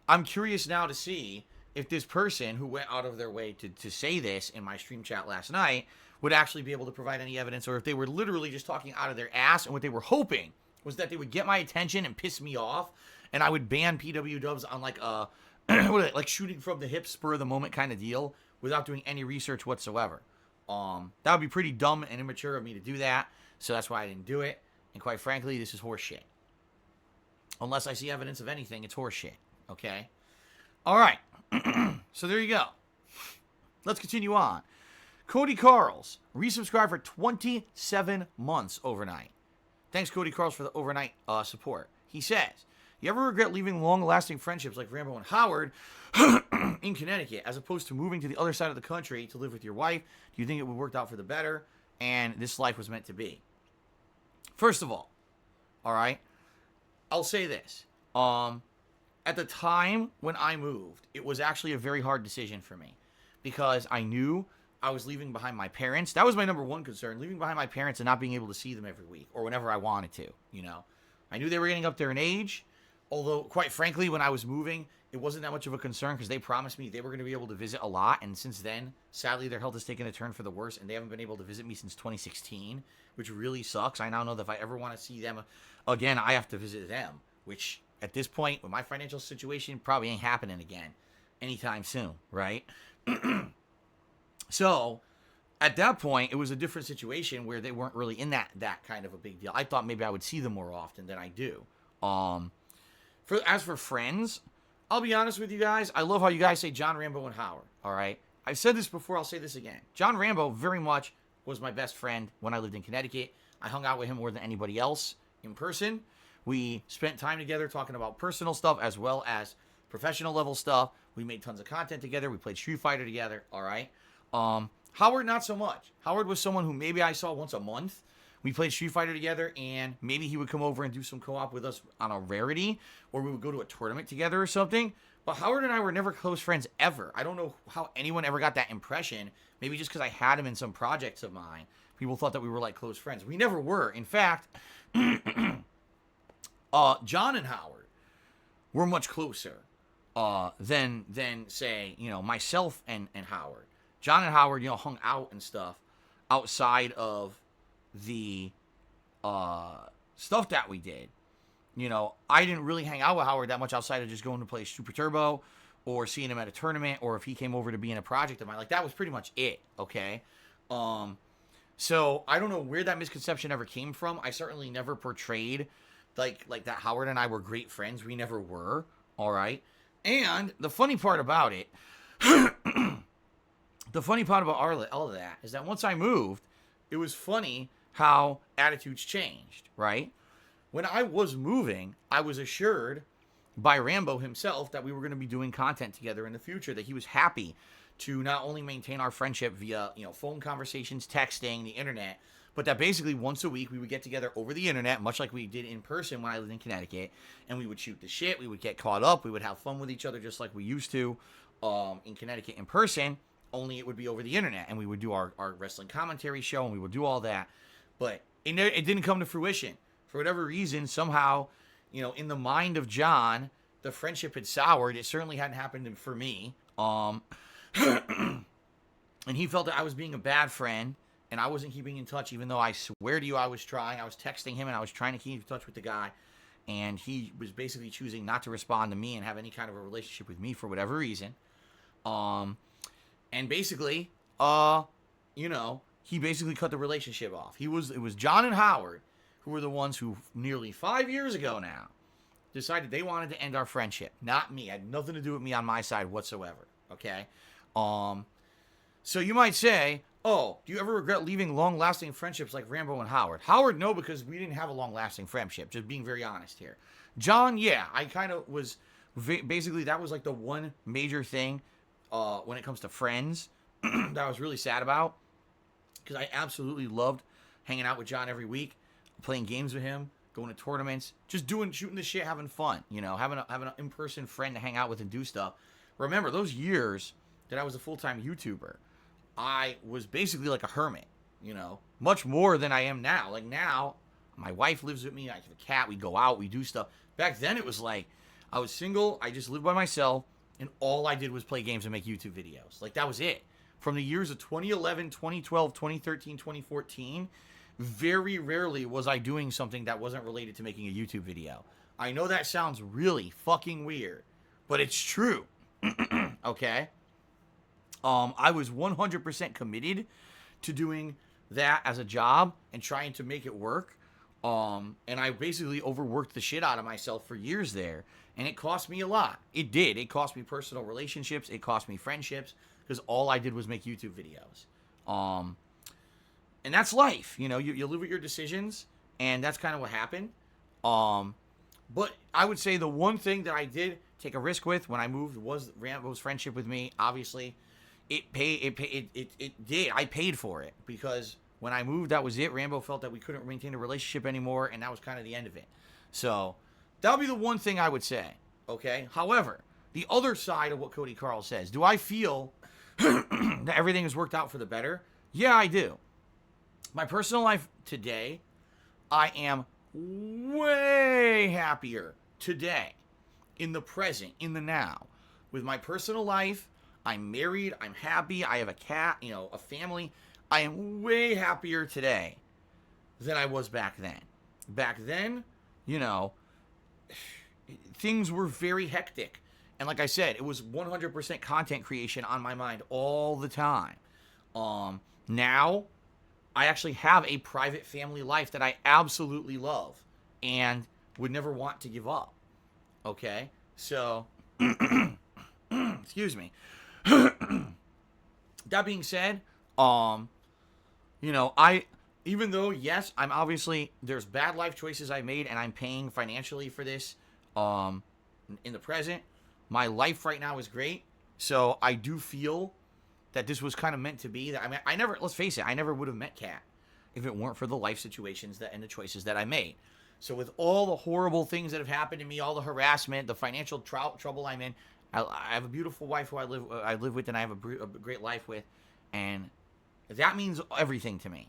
I'm curious now to see if this person who went out of their way to say this in my stream chat last night would actually be able to provide any evidence, or if they were literally just talking out of their ass, and what they were hoping was that they would get my attention and piss me off, and I would ban PW Dubs on like a like shooting from the hip, spur of the moment kind of deal without doing any research whatsoever. That would be pretty dumb and immature of me to do that, so that's why I didn't do it. And quite frankly, this is horseshit. Unless I see evidence of anything, it's horseshit. Okay? Alright. So there you go. Let's continue on. Cody Carls, resubscribed for 27 months overnight. Thanks, Cody Carls, for the overnight support. He says, you ever regret leaving long-lasting friendships like Rambo and Howard in Connecticut, as opposed to moving to the other side of the country to live with your wife? Do you think it would work out for the better, and this life was meant to be? First of all right, I'll say this. At the time when I moved, it was actually a very hard decision for me, because I knew I was leaving behind my parents. That was my number one concern, leaving behind my parents and not being able to see them every week or whenever I wanted to, you know. I knew they were getting up there in age, although, quite frankly, when I was moving, it wasn't that much of a concern because they promised me they were going to be able to visit a lot, and since then, sadly, their health has taken a turn for the worse, and they haven't been able to visit me since 2016, which really sucks. I now know that if I ever want to see them again, I have to visit them, which, at this point, with my financial situation, probably ain't happening again anytime soon, right? So, at that point, it was a different situation where they weren't really in that kind of a big deal. I thought maybe I would see them more often than I do. As for friends, I'll be honest with you guys. I love how you guys say John Rambo and Howard, all right? I've said this before. I'll say this again. John Rambo very much was my best friend when I lived in Connecticut. I hung out with him more than anybody else in person. We spent time together talking about personal stuff as well as professional level stuff. We made tons of content together. We played Street Fighter together, all right? Howard, not so much. Howard was someone who maybe I saw once a month. We played Street Fighter together, and maybe he would come over and do some co-op with us on a rarity, or we would go to a tournament together or something. But Howard and I were never close friends ever. I don't know how anyone ever got that impression. Maybe just because I had him in some projects of mine. People thought that we were like close friends. We never were. In fact, John and Howard were much closer than say, you know, myself and Howard. John and Howard, you know, hung out and stuff outside of the stuff that we did. You know, I didn't really hang out with Howard that much outside of just going to play Super Turbo or seeing him at a tournament, or if he came over to be in a project of mine. Like, that was pretty much it, okay? So I don't know where that misconception ever came from. I certainly never portrayed like that Howard and I were great friends. We never were, all right? And the funny part about it, the funny part about all of that is that once I moved, it was funny how attitudes changed, right? When I was moving, I was assured by Rambo himself that we were going to be doing content together in the future, that he was happy to not only maintain our friendship via, you know, phone conversations, texting, the internet, but that basically once a week we would get together over the internet, much like we did in person when I lived in Connecticut, and we would shoot the shit, we would get caught up, we would have fun with each other just like we used to in Connecticut in person, only it would be over the internet, and we would do our wrestling commentary show, and we would do all that. But it didn't come to fruition. For whatever reason, somehow, you know, in the mind of John, the friendship had soured. It certainly hadn't happened for me. And he felt that I was being a bad friend and I wasn't keeping in touch, even though I swear to you I was trying. I was texting him and I was trying to keep in touch with the guy. And he was basically choosing not to respond to me and have any kind of a relationship with me for whatever reason. And basically, he basically cut the relationship off. It was John and Howard who were the ones who nearly 5 years ago now decided they wanted to end our friendship. Not me. It had nothing to do with me on my side whatsoever. Okay? So you might say, oh, do you ever regret leaving long-lasting friendships like Rambo and Howard? Howard, no, because we didn't have a long-lasting friendship, just being very honest here. John, yeah, I kind of was, basically that was like the one major thing when it comes to friends that I was really sad about, because I absolutely loved hanging out with John every week, playing games with him, going to tournaments, just shooting the shit, having fun, having an in-person friend to hang out with and do stuff. Remember, those years that I was a full-time YouTuber, I was basically like a hermit, much more than I am now. Like now, my wife lives with me, I have a cat, we go out, we do stuff. Back then it was like, I was single, I just lived by myself, and all I did was play games and make YouTube videos. Like that was it. From the years of 2011, 2012, 2013, 2014, very rarely was I doing something that wasn't related to making a YouTube video. I know that sounds really fucking weird, but it's true. Okay? I was 100% committed to doing that as a job and trying to make it work. And I basically overworked the shit out of myself for years there. And it cost me a lot. It did. It cost me personal relationships. It cost me friendships. Because all I did was make YouTube videos. And that's life. You live with your decisions. And that's kind of what happened. But I would say the one thing that I did take a risk with when I moved was Rambo's friendship with me. Obviously, it did. I paid for it because when I moved, that was it. Rambo felt that we couldn't maintain a relationship anymore, and that was kind of the end of it. So that would be the one thing I would say. Okay. However, the other side of what Cody Carl says, do I feel that everything has worked out for the better? Yeah, I do. My personal life today, I am way happier today, in the present, in the now, with my personal life. I'm married, I'm happy, I have a cat, a family. I am way happier today than I was back then. Back then, things were very hectic. And like I said, it was 100% content creation on my mind all the time. Now, I actually have a private family life that I absolutely love and would never want to give up. Okay? So, excuse me. That being said, even though, yes, I'm obviously, there's bad life choices I made and I'm paying financially for this, in the present, my life right now is great. So I do feel that this was kind of meant to be. Let's face it, I never would have met Kat if it weren't for the life situations and the choices that I made. So with all the horrible things that have happened to me, all the harassment, the financial trouble I'm in, I have a beautiful wife who I live with and I have a great life with. And that means everything to me.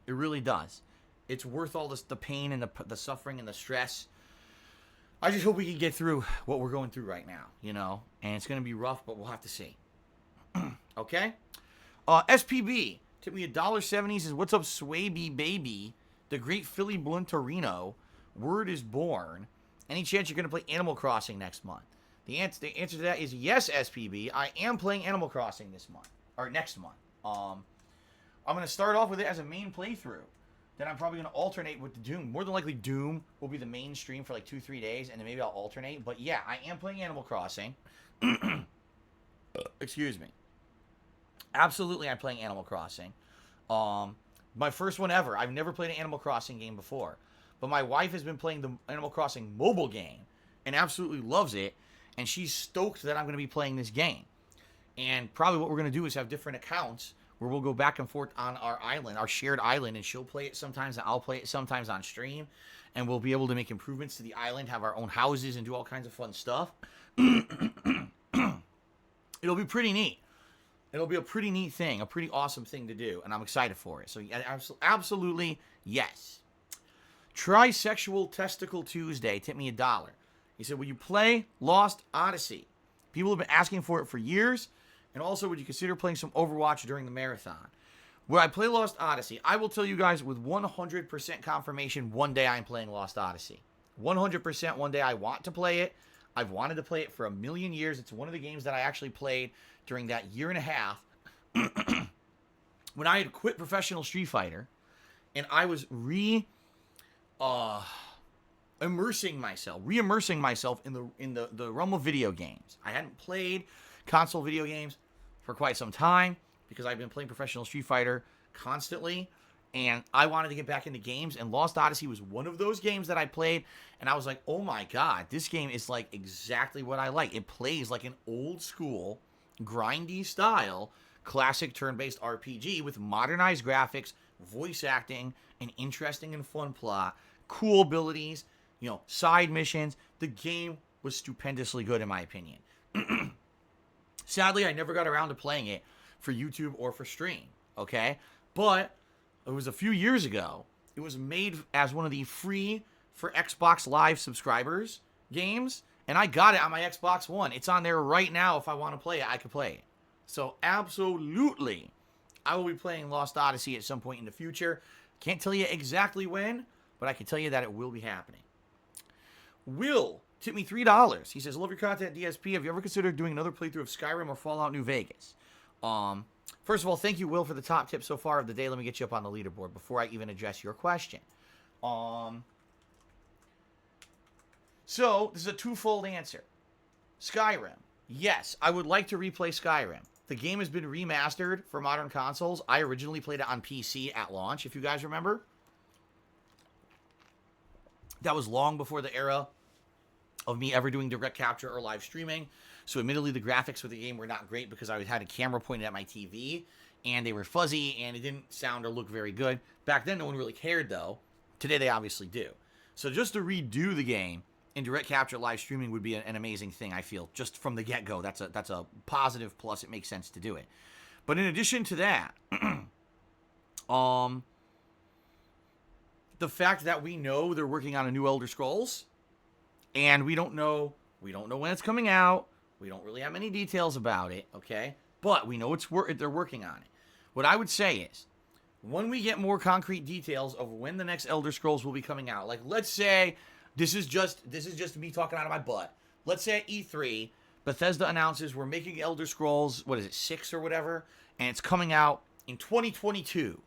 It really does. It's worth all the pain and the suffering and the stress. I just hope we can get through what we're going through right now, And it's going to be rough, but we'll have to see. Okay? SPB tipped me $1.70. Says, "What's up, Swaby baby? The great Philly Blunterino. Word is born. Any chance you're going to play Animal Crossing next month?" The answer to that is yes, SPB. I am playing Animal Crossing this month. Or next month. I'm going to start off with it as a main playthrough. Then I'm probably going to alternate with the Doom. More than likely, Doom will be the main stream for like 2-3 days, and then maybe I'll alternate. But yeah, I am playing Animal Crossing. Excuse me. Absolutely, I'm playing Animal Crossing. My first one ever. I've never played an Animal Crossing game before. But my wife has been playing the Animal Crossing mobile game and absolutely loves it. And she's stoked that I'm going to be playing this game. And probably what we're going to do is have different accounts where we'll go back and forth on our island, our shared island, and she'll play it sometimes and I'll play it sometimes on stream. And we'll be able to make improvements to the island, have our own houses, and do all kinds of fun stuff. It'll be pretty neat. It'll be a pretty neat thing, a pretty awesome thing to do, and I'm excited for it. So absolutely, yes. Trisexual Testicle Tuesday tipped me $1. He said, "Will you play Lost Odyssey? People have been asking for it for years, And also, would you consider playing some Overwatch during the marathon? Will I play Lost Odyssey? I will tell you guys with 100% confirmation, one day I'm playing Lost Odyssey. 100% one day I want to play it. I've wanted to play it for a million years. It's one of the games that I actually played during that year and a half when I had quit professional Street Fighter and I was re-immersing myself in the realm of video games. I hadn't played console video games for quite some time because I've been playing professional Street Fighter constantly, and I wanted to get back into games, and Lost Odyssey was one of those games that I played, and I was like, oh my god, this game is like exactly what I like. It plays like an old school, grindy style, classic turn-based RPG with modernized graphics, voice acting, an interesting and fun plot, cool abilities, side missions. The game was stupendously good in my opinion. Sadly, I never got around to playing it for YouTube or for stream, okay? But it was a few years ago. It was made as one of the free for Xbox Live subscribers games, and I got it on my Xbox One. It's on there right now. If I want to play it, I can play it. So absolutely, I will be playing Lost Odyssey at some point in the future. Can't tell you exactly when, but I can tell you that it will be happening. Will tip me $3. He says, love your content, DSP. Have you ever considered doing another playthrough of Skyrim or Fallout New Vegas? First of all, thank you, Will, for the top tip so far of the day. Let me get you up on the leaderboard before I even address your question. So, this is a twofold answer. Skyrim. Yes, I would like to replay Skyrim. The game has been remastered for modern consoles. I originally played it on PC at launch, if you guys remember. That was long before the era of me ever doing direct capture or live streaming. So admittedly, the graphics for the game were not great because I had a camera pointed at my TV and they were fuzzy and it didn't sound or look very good. Back then, no one really cared though. Today, they obviously do. So just to redo the game in direct capture live streaming would be an amazing thing, I feel, just from the get-go. That's a positive plus. It makes sense to do it. But in addition to that, the fact that we know they're working on a new Elder Scrolls, and we don't know when it's coming out. We don't really have many details about it, okay? But we know they're working on it. What I would say is, when we get more concrete details of when the next Elder Scrolls will be coming out, like let's say this is just me talking out of my butt. Let's say at E3, Bethesda announces we're making Elder Scrolls, 6 or whatever, and it's coming out in 2022.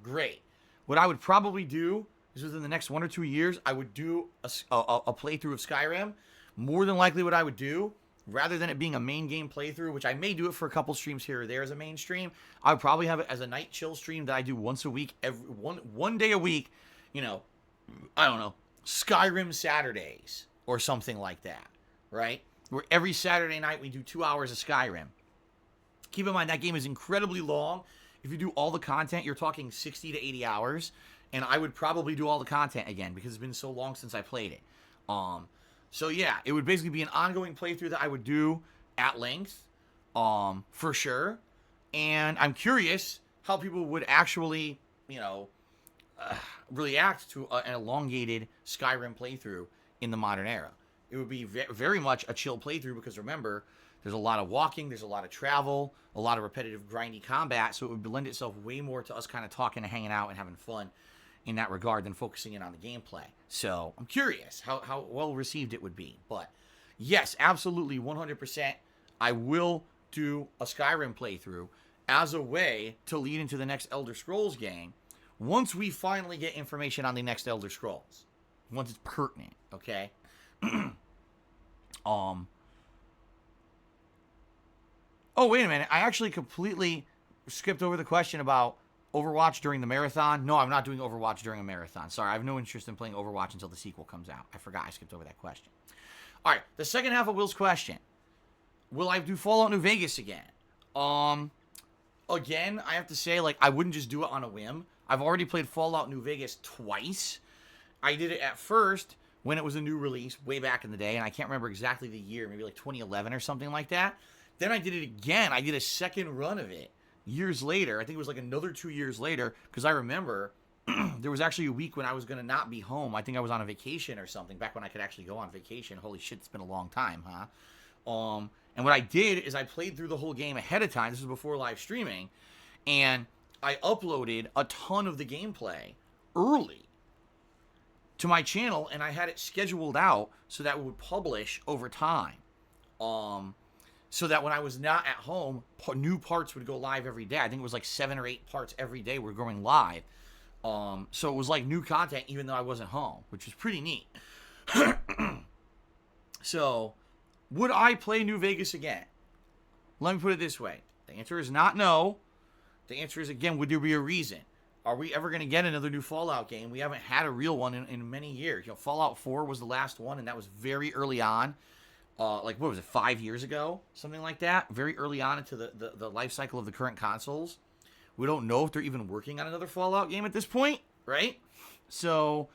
Great. What I would probably do is within the next 1 or 2 years, I would do a playthrough of Skyrim. More than likely what I would do, rather than it being a main game playthrough, which I may do it for a couple streams here or there as a main stream, I would probably have it as a night chill stream that I do once a week, one day a week, I don't know, Skyrim Saturdays or something like that, right? Where every Saturday night we do 2 hours of Skyrim. Keep in mind, that game is incredibly long. If you do all the content, you're talking 60 to 80 hours, and I would probably do all the content again because it's been so long since I played it. So yeah, it would basically be an ongoing playthrough that I would do at length, for sure. And I'm curious how people would actually, react to an elongated Skyrim playthrough in the modern era. It would be very much a chill playthrough because remember, there's a lot of walking, there's a lot of travel, a lot of repetitive grindy combat, so it would lend itself way more to us kind of talking and hanging out and having fun in that regard than focusing in on the gameplay. So I'm curious how well received it would be. But yes, absolutely, 100%, I will do a Skyrim playthrough as a way to lead into the next Elder Scrolls game once we finally get information on the next Elder Scrolls. Once it's pertinent, okay? Oh, wait a minute. I actually completely skipped over the question about Overwatch during the marathon. No, I'm not doing Overwatch during a marathon. Sorry, I have no interest in playing Overwatch until the sequel comes out. I forgot I skipped over that question. All right, the second half of Will's question. Will I do Fallout New Vegas again? Again, I have to say, I wouldn't just do it on a whim. I've already played Fallout New Vegas twice. I did it at first when it was a new release way back in the day, and I can't remember exactly the year, maybe 2011 or something like that. Then I did it again. I did a second run of it years later. I think it was another 2 years later, because I remember there was actually a week when I was going to not be home. I think I was on a vacation or something, back when I could actually go on vacation. Holy shit, it's been a long time, huh? And what I did is I played through the whole game ahead of time. This was before live streaming. And I uploaded a ton of the gameplay early to my channel, and I had it scheduled out so that it would publish over time. So that when I was not at home, new parts would go live every day. I think it was like 7 or 8 parts every day were going live. So it was like new content even though I wasn't home, which was pretty neat. So, would I play New Vegas again? Let me put it this way. The answer is not no. The answer is, again, would there be a reason? Are we ever going to get another new Fallout game? We haven't had a real one in many years. You know, Fallout 4 was the last one, and that was very early on. Like, what was it, 5 years ago? Something like that. Very early on into the life cycle of the current consoles. We don't know if they're even working on another Fallout game at this point, right? So,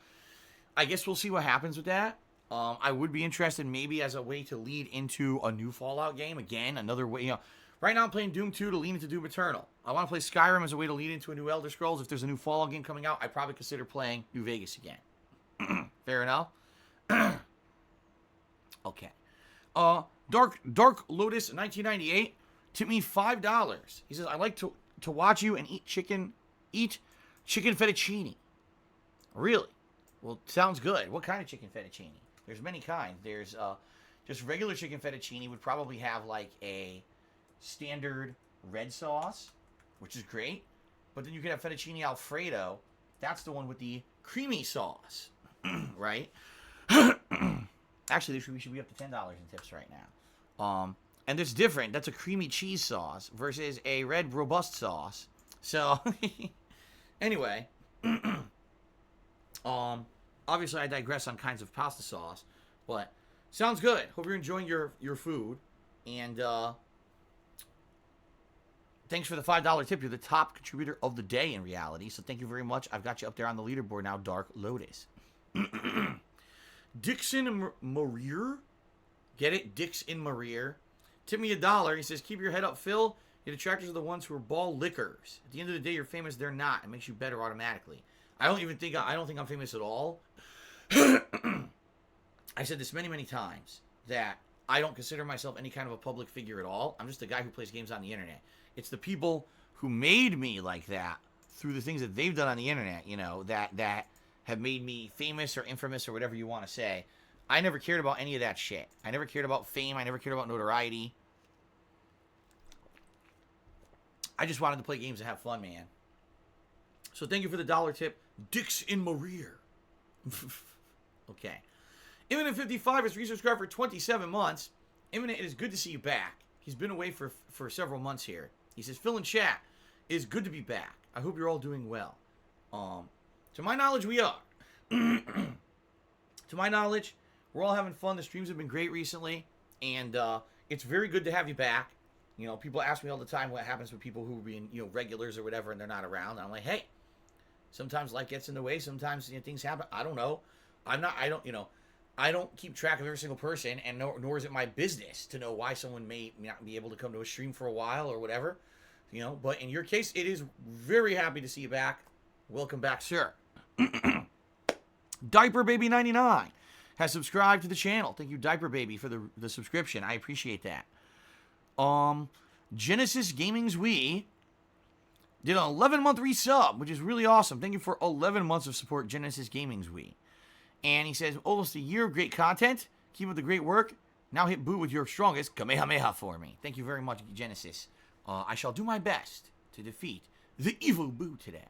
I guess we'll see what happens with that. I would be interested maybe as a way to lead into a new Fallout game. Again, another way, you know. Right now I'm playing Doom 2 to lead into Doom Eternal. I want to play Skyrim as a way to lead into a new Elder Scrolls. If there's a new Fallout game coming out, I'd probably consider playing New Vegas again. Fair enough? Okay. Dark Lotus 1998 tipped me $5. He says, I like to watch you and eat chicken fettuccine. Really? Well, sounds good. What kind of chicken fettuccine? There's many kinds. There's just regular chicken fettuccine would probably have like a standard red sauce, which is great. But then you could have fettuccine Alfredo. That's the one with the creamy sauce, right? Actually, we should be up to $10 in tips right now. And there's different. That's a creamy cheese sauce versus a red robust sauce. So, anyway, obviously I digress on kinds of pasta sauce, but sounds good. Hope you're enjoying your food, and thanks for the $5 tip. You're the top contributor of the day in reality, so thank you very much. I've got you up there on the leaderboard now, Dark Lotus. Dixon Maria, get it? Dixon Maria. Tip me $1. He says, keep your head up, Phil. Your detractors are the ones who are ball lickers. At the end of the day, you're famous. They're not. It makes you better automatically. I don't think I'm famous at all. I said this many, many times that I don't consider myself any kind of a public figure at all. I'm just a guy who plays games on the internet. It's the people who made me like that through the things that they've done on the internet, you know, that have made me famous or infamous or whatever you want to say. I never cared about any of that shit. I never cared about fame. I never cared about notoriety. I just wanted to play games and have fun, man. So thank you for the $1 tip, Dix in Maria. Okay. Imminent55 is resubscribed for 27 months. Imminent, it is good to see you back. He's been away for several months here. He says, Phil in chat, it is good to be back. I hope you're all doing well. To my knowledge, we are. To my knowledge, we're all having fun. The streams have been great recently, and it's very good to have you back. You know, people ask me all the time what happens with people who are being, you know, regulars or whatever, and they're not around. And I'm like, hey, sometimes life gets in the way. Sometimes, you know, things happen. I don't know. I don't keep track of every single person, and nor is it my business to know why someone may not be able to come to a stream for a while or whatever. You know, but in your case, it is very happy to see you back. Welcome back, sir. Diaper Baby 99 has subscribed to the channel. Thank you, Diaper Baby, for the subscription. I appreciate that. Genesis Gaming's Wii did an 11-month resub, which is really awesome. Thank you for 11 months of support, Genesis Gaming's Wii. And he says, almost a year of great content. Keep up the great work. Now hit Buu with your strongest Kamehameha for me. Thank you very much, Genesis. I shall do my best to defeat the evil Buu today.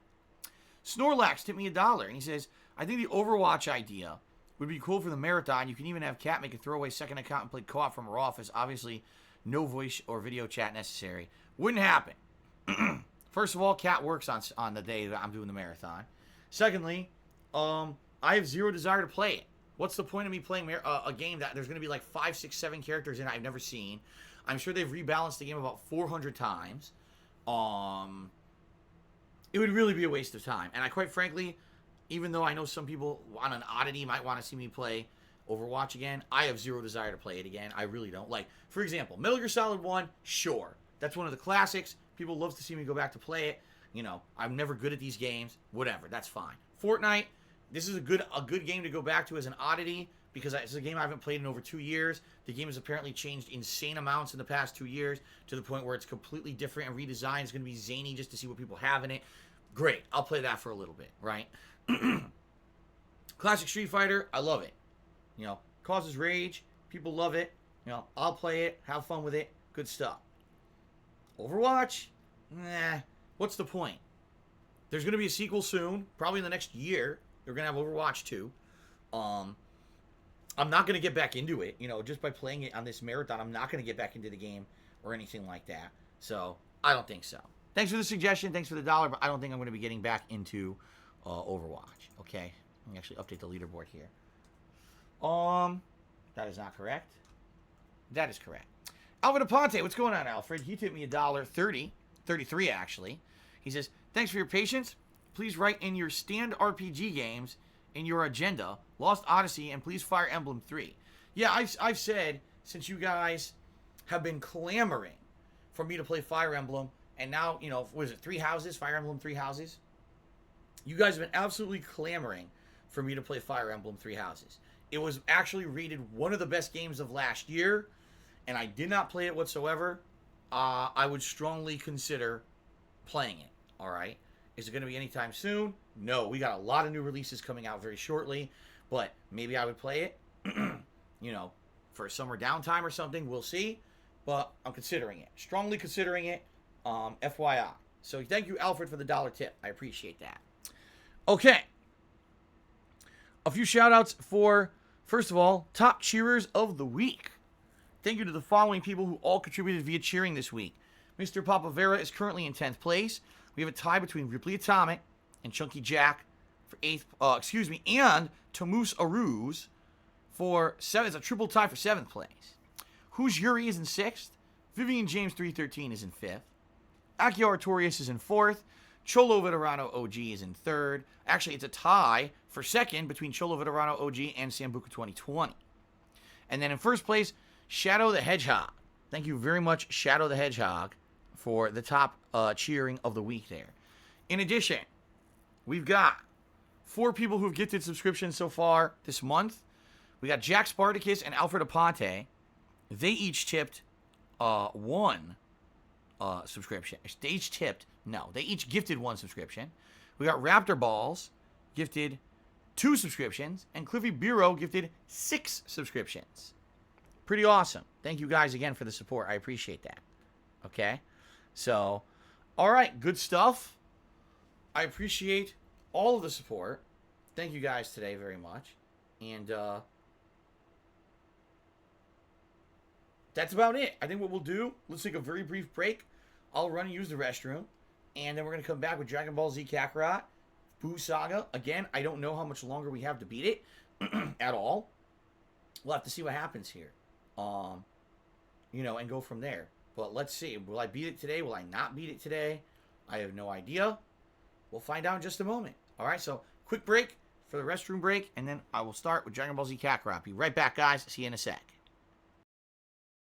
Snorlax tipped me $1, and he says, I think the Overwatch idea would be cool for the marathon. You can even have Cat make a throwaway second account and play co-op from her office. Obviously, no voice or video chat necessary. Wouldn't happen. First of all, Cat works on the day that I'm doing the marathon. Secondly, I have zero desire to play it. What's the point of me playing a game that there's going to be like 5, 6, 7 characters in it I've never seen? I'm sure they've rebalanced the game about 400 times. It would really be a waste of time. And I quite frankly, even though I know some people on an oddity might want to see me play Overwatch again, I have zero desire to play it again. I really don't. Like, for example, Metal Gear Solid 1, sure. That's one of the classics. People love to see me go back to play it. You know, I'm never good at these games. Whatever, that's fine. Fortnite, this is a good game to go back to as an oddity, because it's a game I haven't played in over 2 years. The game has apparently changed insane amounts in the past 2 years to the point where it's completely different and redesigned. It's going to be zany just to see what people have in it. Great. I'll play that for a little bit, right? Classic Street Fighter, I love it. You know, causes rage. People love it. You know, I'll play it, have fun with it. Good stuff. Overwatch, what's the point? There's going to be a sequel soon, probably in the next year. They're going to have Overwatch 2. I'm not going to get back into it, you know, just by playing it on this marathon. I'm not going to get back into the game or anything like that. So, I don't think so. Thanks for the suggestion. Thanks for the $1, but I don't think I'm going to be getting back into Overwatch. Okay? Let me actually update the leaderboard here. That is not correct. That is correct. Alfred Aponte, what's going on, Alfred? He tipped me $1.30, 33 actually. He says, thanks for your patience. Please write in your stand RPG games in your agenda, Lost Odyssey, and please Fire Emblem 3. Yeah, I've said, since you guys have been clamoring for me to play Fire Emblem, and now, you know, what is it, 3 houses? Fire Emblem 3 houses? You guys have been absolutely clamoring for me to play Fire Emblem 3 houses. It was actually rated one of the best games of last year, and I did not play it whatsoever. I would strongly consider playing it, all right? Is it going to be anytime soon? No, we got a lot of new releases coming out very shortly, but maybe I would play it, you know, for a summer downtime or something. We'll see, but I'm considering it. Strongly considering it, FYI. So thank you, Alfred, for the $1 tip. I appreciate that. Okay. A few shout-outs for, first of all, top cheerers of the week. Thank you to the following people who all contributed via cheering this week. Mr. Papavera is currently in 10th place. We have a tie between Ripley Atomic and Chunky Jack for 8th, and Tamus Aruz for 7th. It's a triple tie for 7th place. Who's Yuri is in 6th. Vivian James 313 is in 5th. Akio Artorias is in 4th. Cholo Veterano OG is in 3rd. Actually, it's a tie for 2nd between Cholo Veterano OG and Sambuca 2020. And then in 1st place, Shadow the Hedgehog. Thank you very much, Shadow the Hedgehog, for the top cheering of the week there. In addition, we've got 4 people who've gifted subscriptions so far this month. We got Jack Spartacus and Alfred Aponte. They each tipped 1 subscription. They each gifted 1 subscription. We got Raptor Balls gifted 2 subscriptions, and Cliffy Bureau gifted 6 subscriptions. Pretty awesome. Thank you guys again for the support. I appreciate that. Okay? So, all right, good stuff. I appreciate all of the support. Thank you guys today very much. And that's about it. I think what we'll do, let's take a very brief break. I'll run and use the restroom. And then we're going to come back with Dragon Ball Z Kakarot, Buu Saga. Again, I don't know how much longer we have to beat it at all. We'll have to see what happens here. You know, and go from there. But let's see. Will I beat it today? Will I not beat it today? I have no idea. We'll find out in just a moment. All right, so quick break for the restroom break, and then I will start with Dragon Ball Z Kakarot. Be right back, guys. See you in a sec.